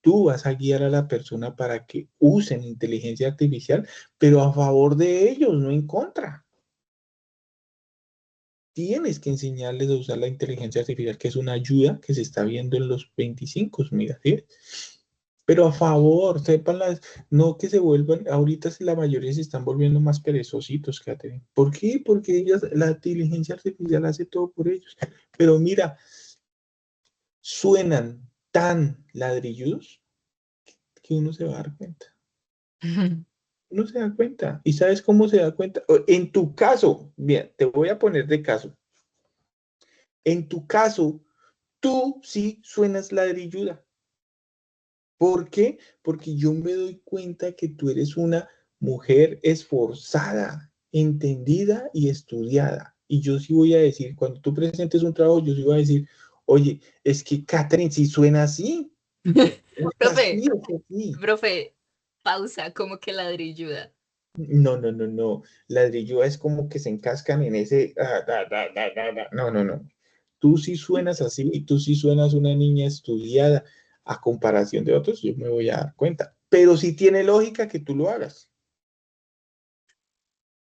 Tú vas a guiar a la persona para que usen inteligencia artificial, pero a favor de ellos, no en contra. Tienes que enseñarles a usar la inteligencia artificial, que es una ayuda que se está viendo en los 25, mira, ¿sí? Pero a favor, sépanlas, no que se vuelvan, ahorita la mayoría se están volviendo más perezositos, Catherine. ¿Por qué? Porque ellas, la inteligencia artificial hace todo por ellos. Pero mira, suenan tan ladrilludos que uno se va a dar cuenta. Uno se da cuenta. ¿Y sabes cómo se da cuenta? En tu caso, bien, te voy a poner de caso. En tu caso, tú sí suenas ladrilluda. ¿Por qué? Porque yo me doy cuenta que tú eres una mujer esforzada, entendida y estudiada. Y yo sí voy a decir, cuando tú presentes un trabajo, yo sí voy a decir, oye, es que Catherine sí suena así. Es así, Profe, es así. profe, pausa, como que ladrilluda. No, no, no, no. Ladrillo es como que se encascan en ese. No, no, no. Tú sí suenas así y tú sí suenas una niña estudiada a comparación de otros, yo me voy a dar cuenta. Pero sí tiene lógica que tú lo hagas.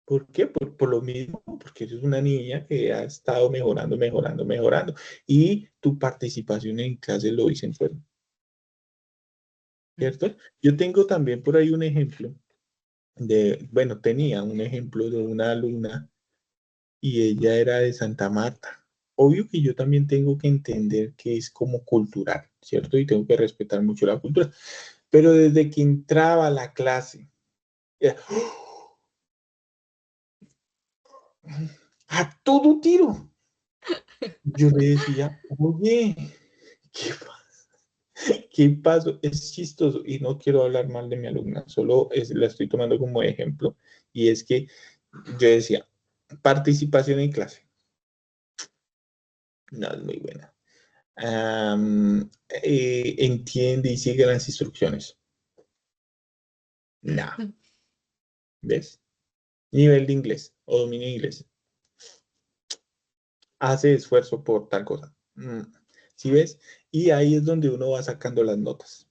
¿Por qué? Por lo mismo, porque eres una niña que ha estado mejorando, mejorando, mejorando. Y tu participación en clase lo dicen, ¿cierto? Yo tengo también por ahí un ejemplo bueno, tenía un ejemplo de una alumna y ella era de Santa Marta. Obvio que yo también tengo que entender que es como cultural, ¿cierto? Y tengo que respetar mucho la cultura. Pero desde que entraba a la clase, era, a todo tiro. Yo le decía, oye, ¿qué, qué pasó? Es chistoso y no quiero hablar mal de mi alumna, solo la estoy tomando como ejemplo. Y es que yo decía, participación en clase, no es muy buena. Entiende y sigue las instrucciones. No, ¿ves? Nivel de inglés o dominio de inglés. Hace esfuerzo por tal cosa. ¿Sí ves? Y ahí es donde uno va sacando las notas.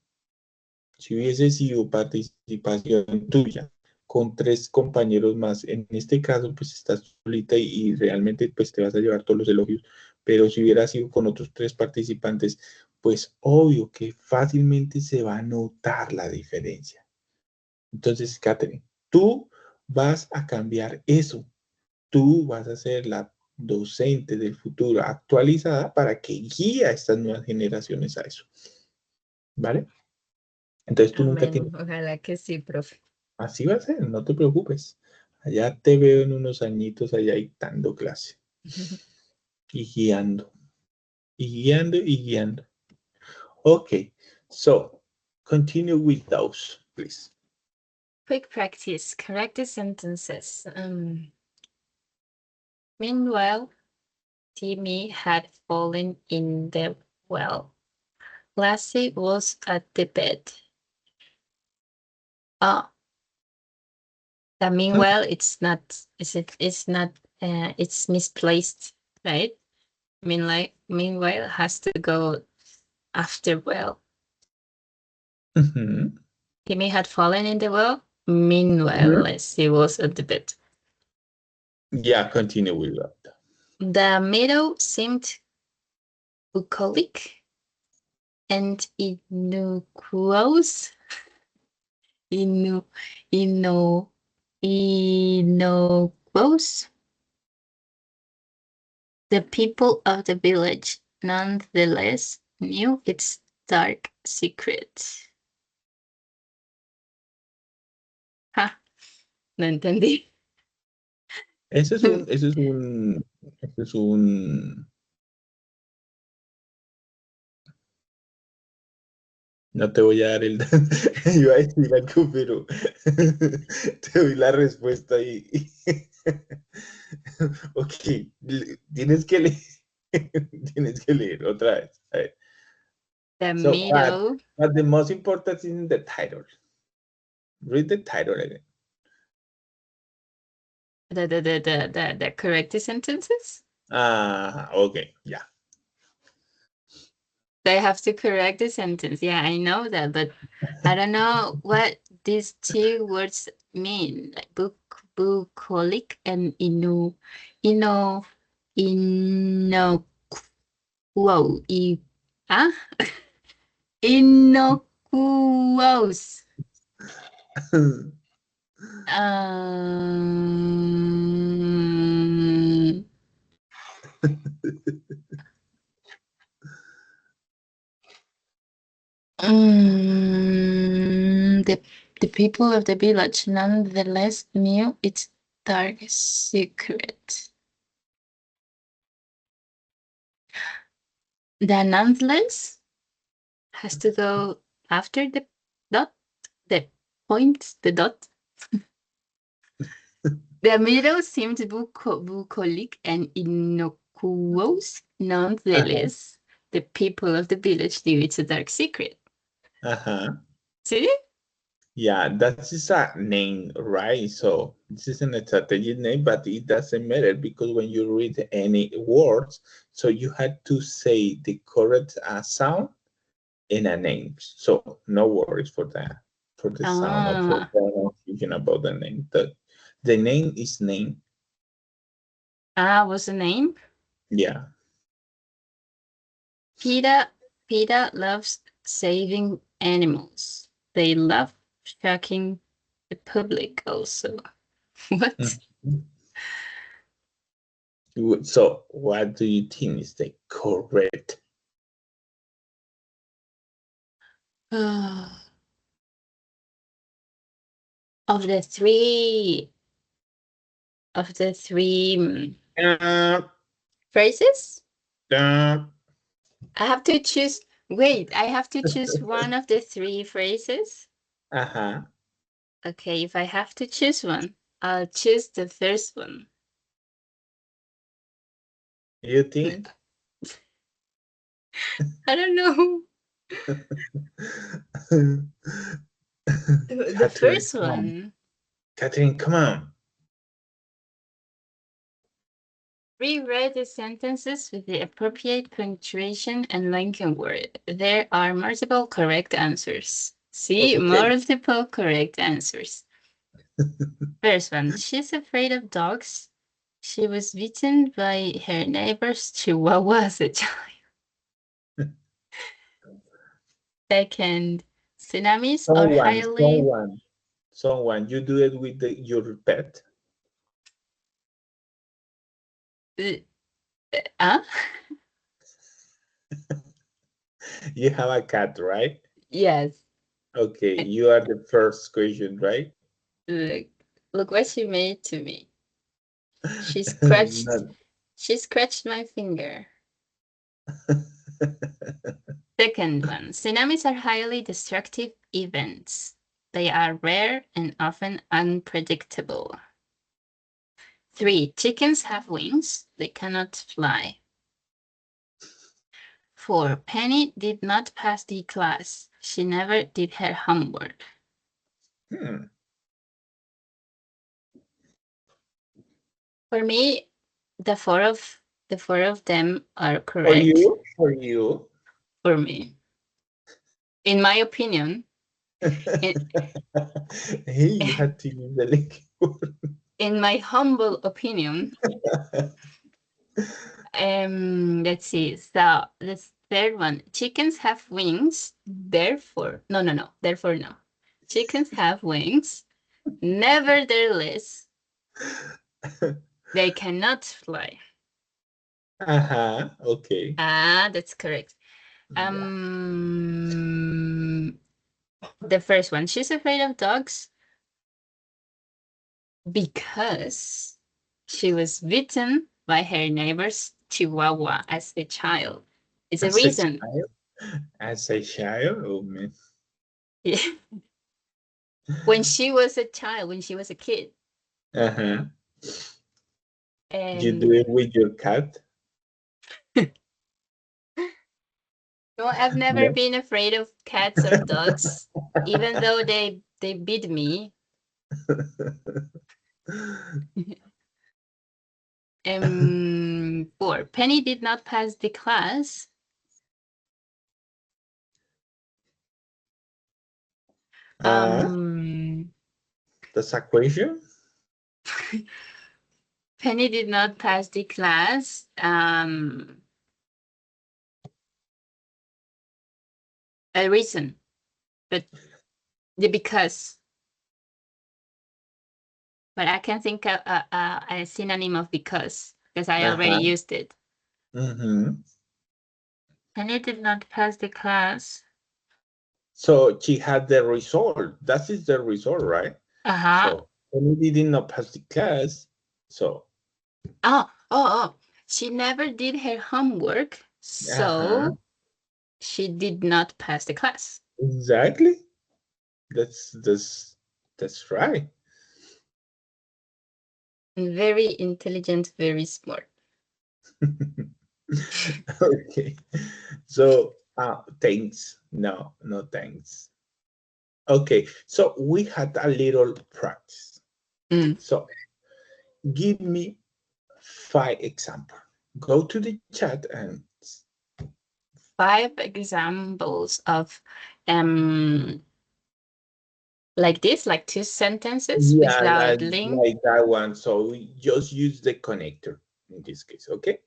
Si hubiese sido participación tuya con tres compañeros más, en este caso pues estás solita y realmente pues te vas a llevar todos los elogios, pero si hubiera sido con otros tres participantes, pues obvio que fácilmente se va a notar la diferencia. Entonces, Catherine, tú vas a cambiar eso. Tú vas a ser la docente del futuro actualizada para que guíe a estas nuevas generaciones a eso. ¿Vale? Entonces tú nunca tienes... Amén. Ojalá que sí, profe. Así va a ser, no te preocupes. Allá te veo en unos añitos allá dictando clase y guiando, y guiando, y guiando. Okay, so continue with those, please. Quick practice. Correct the sentences. Meanwhile, Timmy had fallen in the well. Lassie was at the bed. Oh, the meanwhile, it's not, it's misplaced, right? Meanwhile has to go after well. Mhm. Timmy had fallen in the well. Meanwhile, Mhm. Lassie was at the bed. Yeah, continue with that. The meadow seemed bucolic and innocuous. Inno, inno, innocuous. The people of the village nonetheless knew its dark secret. Ja, no entendí. Ese es un, no te voy a dar el, iba a decir algo, pero te doy la respuesta y ok, tienes que leer, tienes que leer otra vez. A ver. The So, meadow. but the most important is in the title. Read the title again. The correct sentences? Okay, yeah. They have to correct the sentence. Yeah, I know that, but I don't know what these two words mean. Like bucolic and inno, whoa, ah, innocuous. Um, the people of the village nonetheless knew its dark secret. The nonetheless has to go after the dot, the point, the dot. The meadow seemed bucolic and innocuous. Nonetheless, the people of the village knew it's a dark secret. See? Yeah, that is a name, right? So this is an strategic name, but it doesn't matter because when you read any words, so you had to say the correct sound in a name. So no worries for that, for the sound or for the confusion about the name. The name is name. What's the name? Yeah. PETA loves saving animals. They love shocking the public also. What? So what do you think is the correct? Of the three phrases? I have to choose. Wait, I have to choose one of the three phrases? Okay, if I have to choose one, I'll choose the first one. You think? I don't know. The first one. Catherine, come on. Rewrite the sentences with the appropriate punctuation and linking word. There are multiple correct answers. See, Okay. multiple correct answers. First one, she's afraid of dogs. She was bitten by her neighbor's chihuahua as a child. Second, tsunamis are highly... Someone, you do it with your pet? You have a cat, right? Yes. Okay, you are the first question, right? Look what she made to me. She scratched my finger. Second one, tsunamis are highly destructive events. They are rare and often unpredictable. 3, chickens have wings. They cannot fly. 4, Penny did not pass the class. She never did her homework. For me, the four of them are correct. For you? For me. In my opinion. Hey, you had to use the link. in my humble opinion, let's see. So the third one, chickens have wings, therefore, therefore no. Chickens have wings, nevertheless, they cannot fly. Okay. Ah, that's correct. Yeah. The first one, she's afraid of dogs because she was bitten by her neighbor's chihuahua as a child. It's a As a reason. child? As a child? Oh, man. Yeah. When she was a child, when she was a kid. You do And it with your cat? no, I've never No. been afraid of cats or dogs, even though they bit me. Four, Penny did not pass the class. That's a question? Penny did not pass the class. A reason, but the because. But I can think of a synonym of because I already used it. Penny did not pass the class. So she had the result. That is the result, right? So Penny did not pass the class. So. She never did her homework, so she did not pass the class. Exactly. That's right. Very intelligent, very smart. Okay. So thanks. No thanks. Okay, so we had a little practice. So give me 5 examples. Go to the chat and 5 examples of like this, like 2 sentences without link. like that one. So we just use the connector in this case, okay?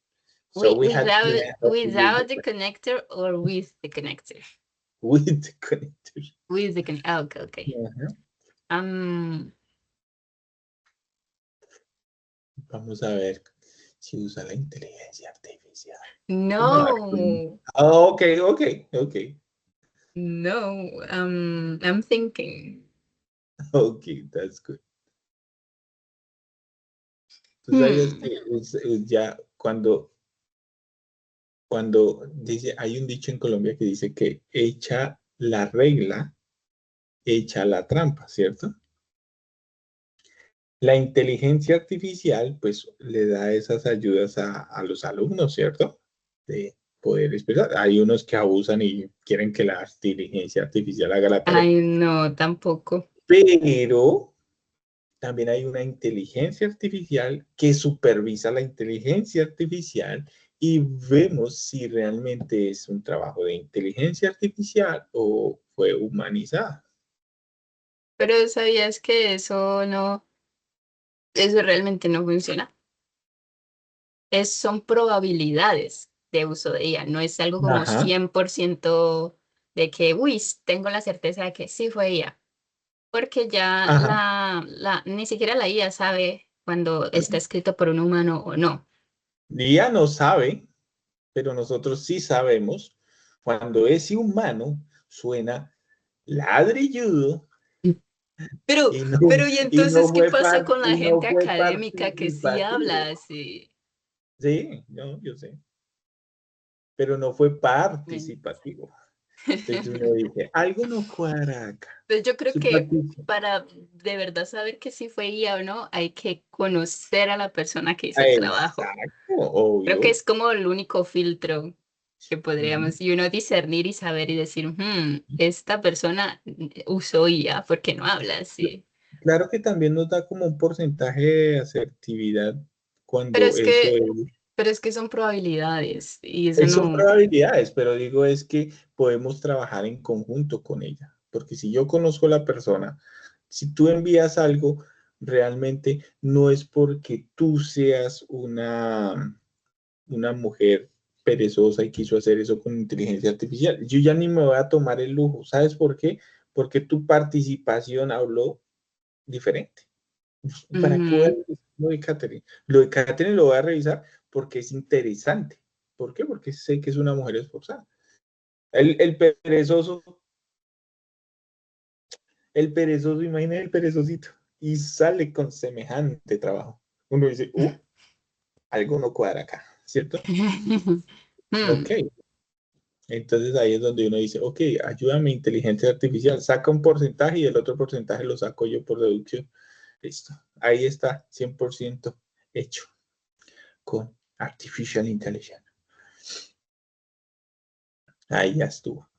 So Without the connector or with the connector? With the connector. With the connector. Okay. Vamos a ver si usa la inteligencia artificial. No. Okay. No. I'm thinking. Okay, that's good. Tú sabías que ya cuando dice, hay un dicho en Colombia que dice que echa la regla, echa la trampa, ¿cierto? La inteligencia artificial, pues, le da esas ayudas a los alumnos, ¿cierto? De poder expresar. Hay unos que abusan y quieren que la inteligencia artificial haga la tarea. Ay, no, tampoco. Pero también hay una inteligencia artificial que supervisa la inteligencia artificial y vemos si realmente es un trabajo de inteligencia artificial o fue humanizada. Pero ¿sabías que eso realmente no funciona? Son probabilidades de uso de ella, no es algo como 100% de que, uy, tengo la certeza de que sí fue ella. Porque ya ni siquiera la IA sabe cuando está escrito por un humano o no. IA no sabe, pero nosotros sí sabemos cuando ese humano suena ladrilludo. Pero, ¿y entonces qué pasa con la gente fue académica que sí habla participativo. así? Sí, yo sé. Pero no fue participativo. Entonces uno dice, algo no cuadra acá. Pues yo creo que para de verdad saber que sí fue ella o no, hay que conocer a la persona que hizo el trabajo. Obvio. Creo que es como el único filtro que podríamos, y uno discernir y saber y decir, esta persona usó IA porque no habla así. Claro que también nos da como un porcentaje de asertividad cuando Pero es que son probabilidades y eso son no. probabilidades, pero digo es que podemos trabajar en conjunto con ella, porque si yo conozco a la persona, si tú envías algo, realmente no es porque tú seas una mujer perezosa y quiso hacer eso con inteligencia artificial. Yo ya ni me voy a tomar el lujo. ¿Sabes por qué? Porque tu participación habló diferente. ¿Para qué voy a revisar lo de Catherine? Lo de Catherine lo voy a revisar porque es interesante. ¿Por qué? Porque sé que es una mujer esforzada. El perezoso, imagina el perezosito y sale con semejante trabajo. Uno dice, algo no cuadra acá, ¿cierto? Ok. Entonces ahí es donde uno dice, ok, ayúdame inteligencia artificial, saca un porcentaje y el otro porcentaje lo saco yo por deducción. Listo. Ahí está, 100% hecho con Artificial Intelligence. Ahí ya estuvo.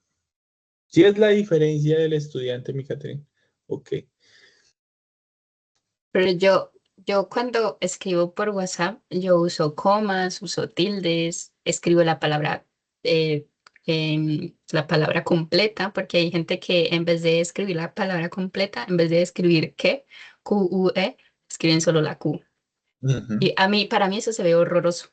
¿Sí es la diferencia del estudiante, mi Catherine? Ok. Pero yo cuando escribo por WhatsApp, yo uso comas, uso tildes, escribo la palabra completa, porque hay gente que en vez de escribir la palabra completa, en vez de escribir que, Q-U-E, escriben solo la Q. Ujú. Y para mí eso se ve horroroso.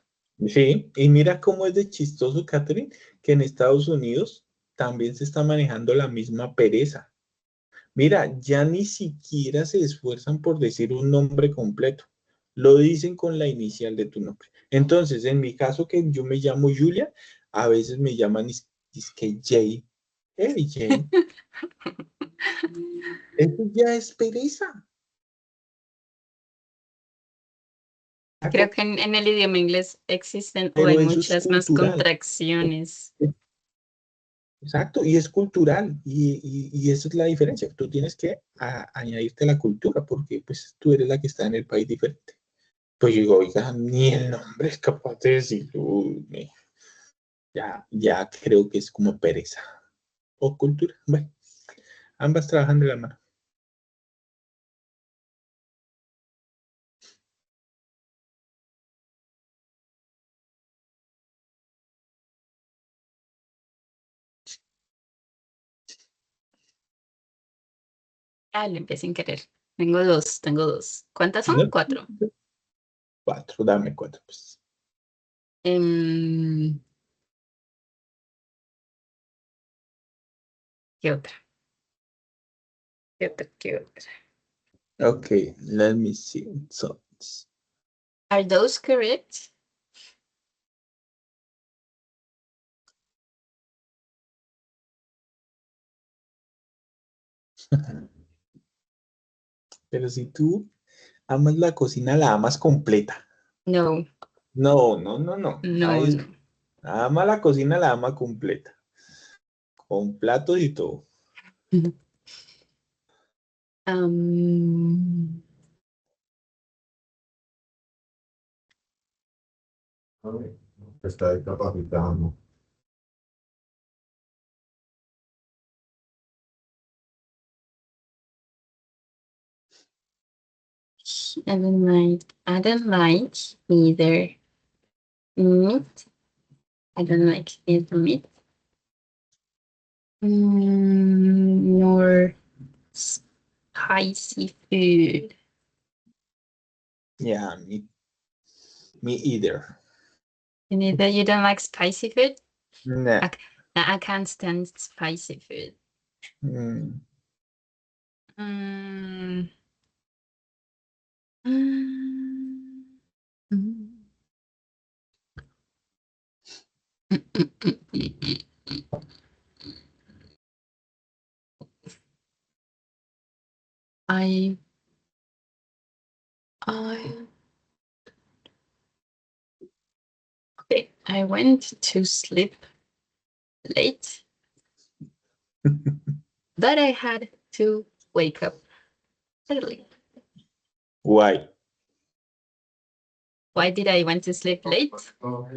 Sí, y mira cómo es de chistoso, Catherine, que en Estados Unidos también se está manejando la misma pereza. Mira, ya ni siquiera se esfuerzan por decir un nombre completo. Lo dicen con la inicial de tu nombre. Entonces, en mi caso, que yo me llamo Julia, a veces me llaman que Jay. Hey, Jay. Eso ya es pereza. Creo ¿Saco? que en el idioma inglés existen o hay Pero eso es muchas más cultural. contracciones. Exacto, y es cultural, y esa es la diferencia. Tú tienes que añadirte a la cultura, porque pues tú eres la que está en el país diferente. Pues yo digo, oiga, ni el nombre es capaz de decirlo. Ya creo que es como pereza o cultura. Bueno, ambas trabajan de la mano. Ah, le empecé sin querer. Tengo dos. ¿Cuántas son? ¿No? 4. Cuatro, dame cuatro, pues. Em, ¿Qué otra? ¿Qué otra? ¿Qué otra? Ok, let me see. So, Are those correct? pero si tú amas la cocina, la amas completa. No, No, no, no, no. no, Ahí es, no. ama la cocina, la ama completa. Con platos y todo. Um, Está discapacitado. I don't like either meat. I don't like either meat. Nor spicy food. Yeah, me either. Neither you don't like spicy food? Nah. I can't stand spicy food. Mm. Mm. Mm. Mm. I I okay. I went to sleep late, but I had to wake up early. Why? Why did I went to sleep late?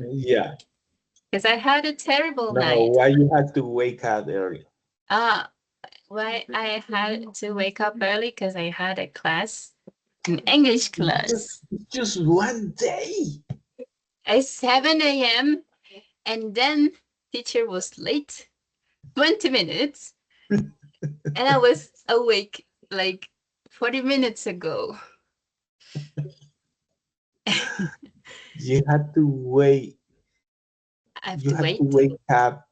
Yeah. Because I had a terrible No, night. why you had to wake up early? Why I had to wake up early? Because I had a class, an English class, Just one day. at 7 a.m. And then teacher was late 20 minutes, and I was awake like 40 minutes ago. You had to wait. I have You to had wait. to wake up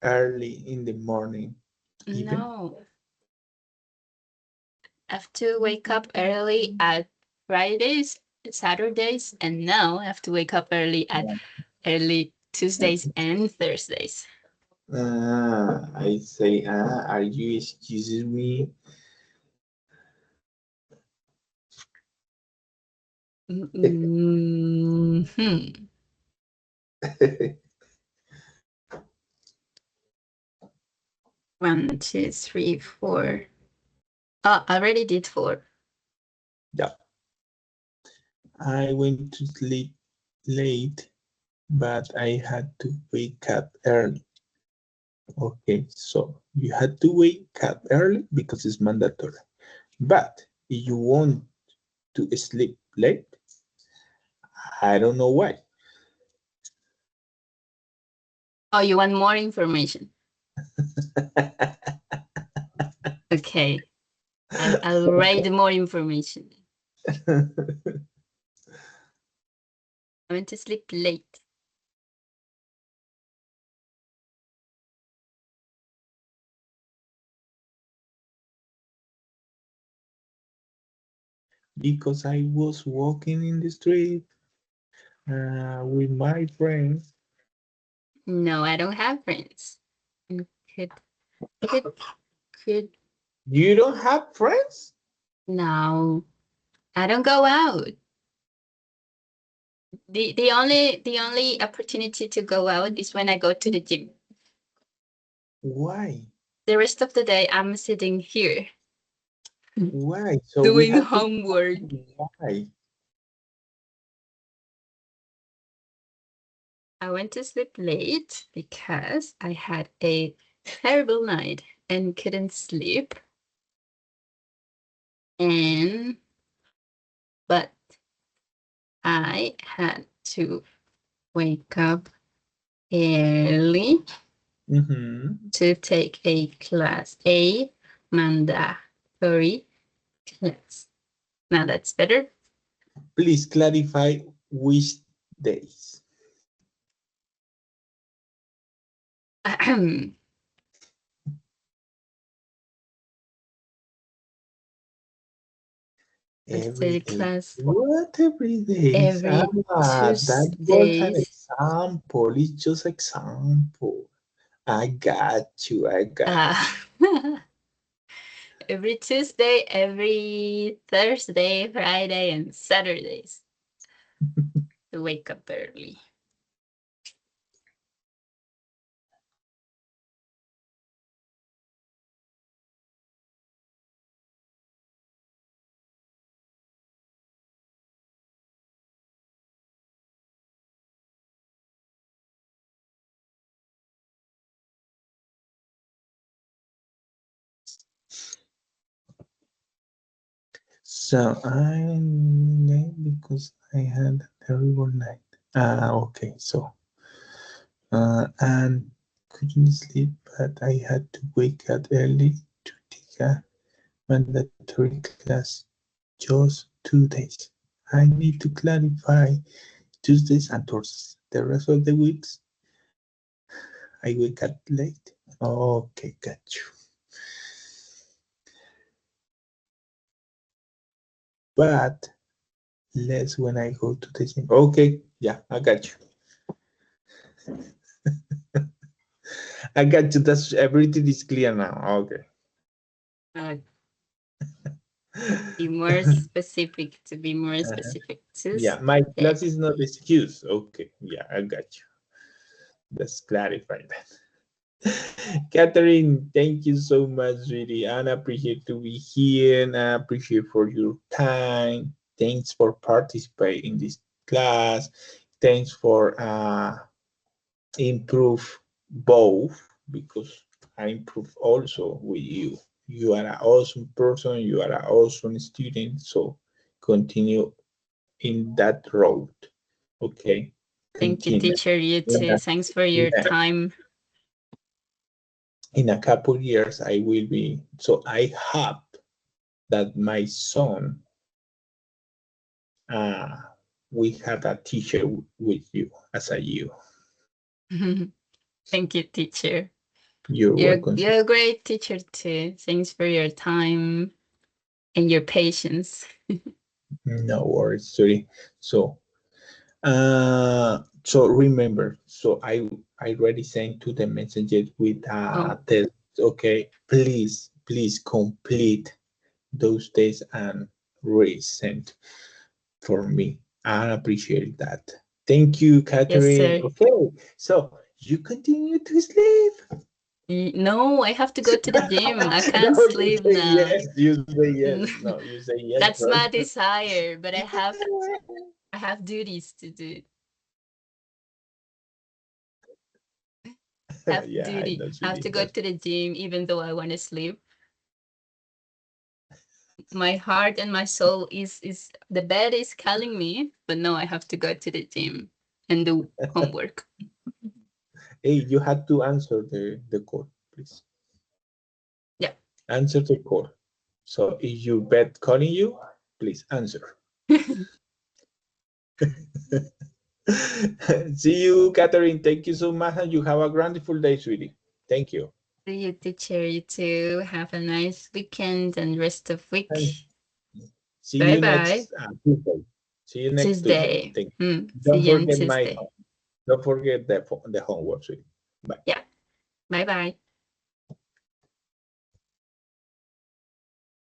early in the morning. Even? No. I have to wake up early at Fridays, Saturdays, and now I have to wake up early at early Tuesdays and Thursdays. I say, are you excusing me? Hmm. 1, 2, 3, 4. Oh, I already did 4. Yeah. I went to sleep late, but I had to wake up early. Okay, so you had to wake up early because it's mandatory. But if you want to sleep late, I don't know why. Oh, you want more information? Okay. I'll write more information. I went to sleep late. Because I was walking in the street with my friends. No, I don't have friends. Could You don't have friends? no, I don't go out. The only opportunity to go out is when I go to the gym. Why? The rest of the day I'm sitting here Why? So we doing have to. homework. Why? I went to sleep late because I had a terrible night and couldn't sleep. But I had to wake up early to take a mandatory class. Now that's better. Please clarify which days. Every day. Class What every day? every That was an Tuesdays. example. It's just example. I got you. I got you. Every Tuesday, every Thursday, Friday, and Saturdays to wake up early. So I'm late because I had a terrible night. Okay, so and couldn't sleep, but I had to wake up early to take a mandatory class just 2 days. I need to clarify Tuesdays and Thursdays. The rest of the weeks, I wake up late. Okay, got you. But less when I go to the gym. Okay, yeah, I got you. I got you. That's everything is clear now. Okay. Be more specific, to be more specific. Yeah, my class is not excuse. Okay, yeah, I got you. Let's clarify that. Catherine, thank you so much, really. And I appreciate to be here and I appreciate for your time. Thanks for participating in this class. Thanks for improve both because I improve also with you. You are an awesome person. You are an awesome student. So continue in that road. Okay. Thank you, Continue. teacher. You too. Thanks for your time. In a couple of years, I will be. So I hope that my son we have a teacher with you as a you. Thank you, teacher. You're welcome. You're a great teacher too. Thanks for your time and your patience. No worries, sorry. So remember, so I already sent to the messenger with test. Okay, please complete those days and resend for me. I appreciate that. Thank you, Catherine. Yes, sir. Okay, so you continue to sleep. No, I have to go to the gym. I can't sleep now. Yes, you say yes. No, you say yes. That's my desire, but I have duties to do. I have duty. I have to go to the gym even though I want to sleep. My heart and my soul is the bed is calling me, but no, I have to go to the gym and do homework. Hey, you had to answer the call, please. Yeah. Answer the call. So if your bed calling you, please answer. See you, Catherine. Thank you so much, and you have a wonderful day, sweetie. Thank you. See you, teacher. You too. Have a nice weekend and rest of week. See Bye you bye. next Tuesday. See you next Tuesday. Don't forget don't forget the homework, sweetie. Bye. Yeah. Bye bye.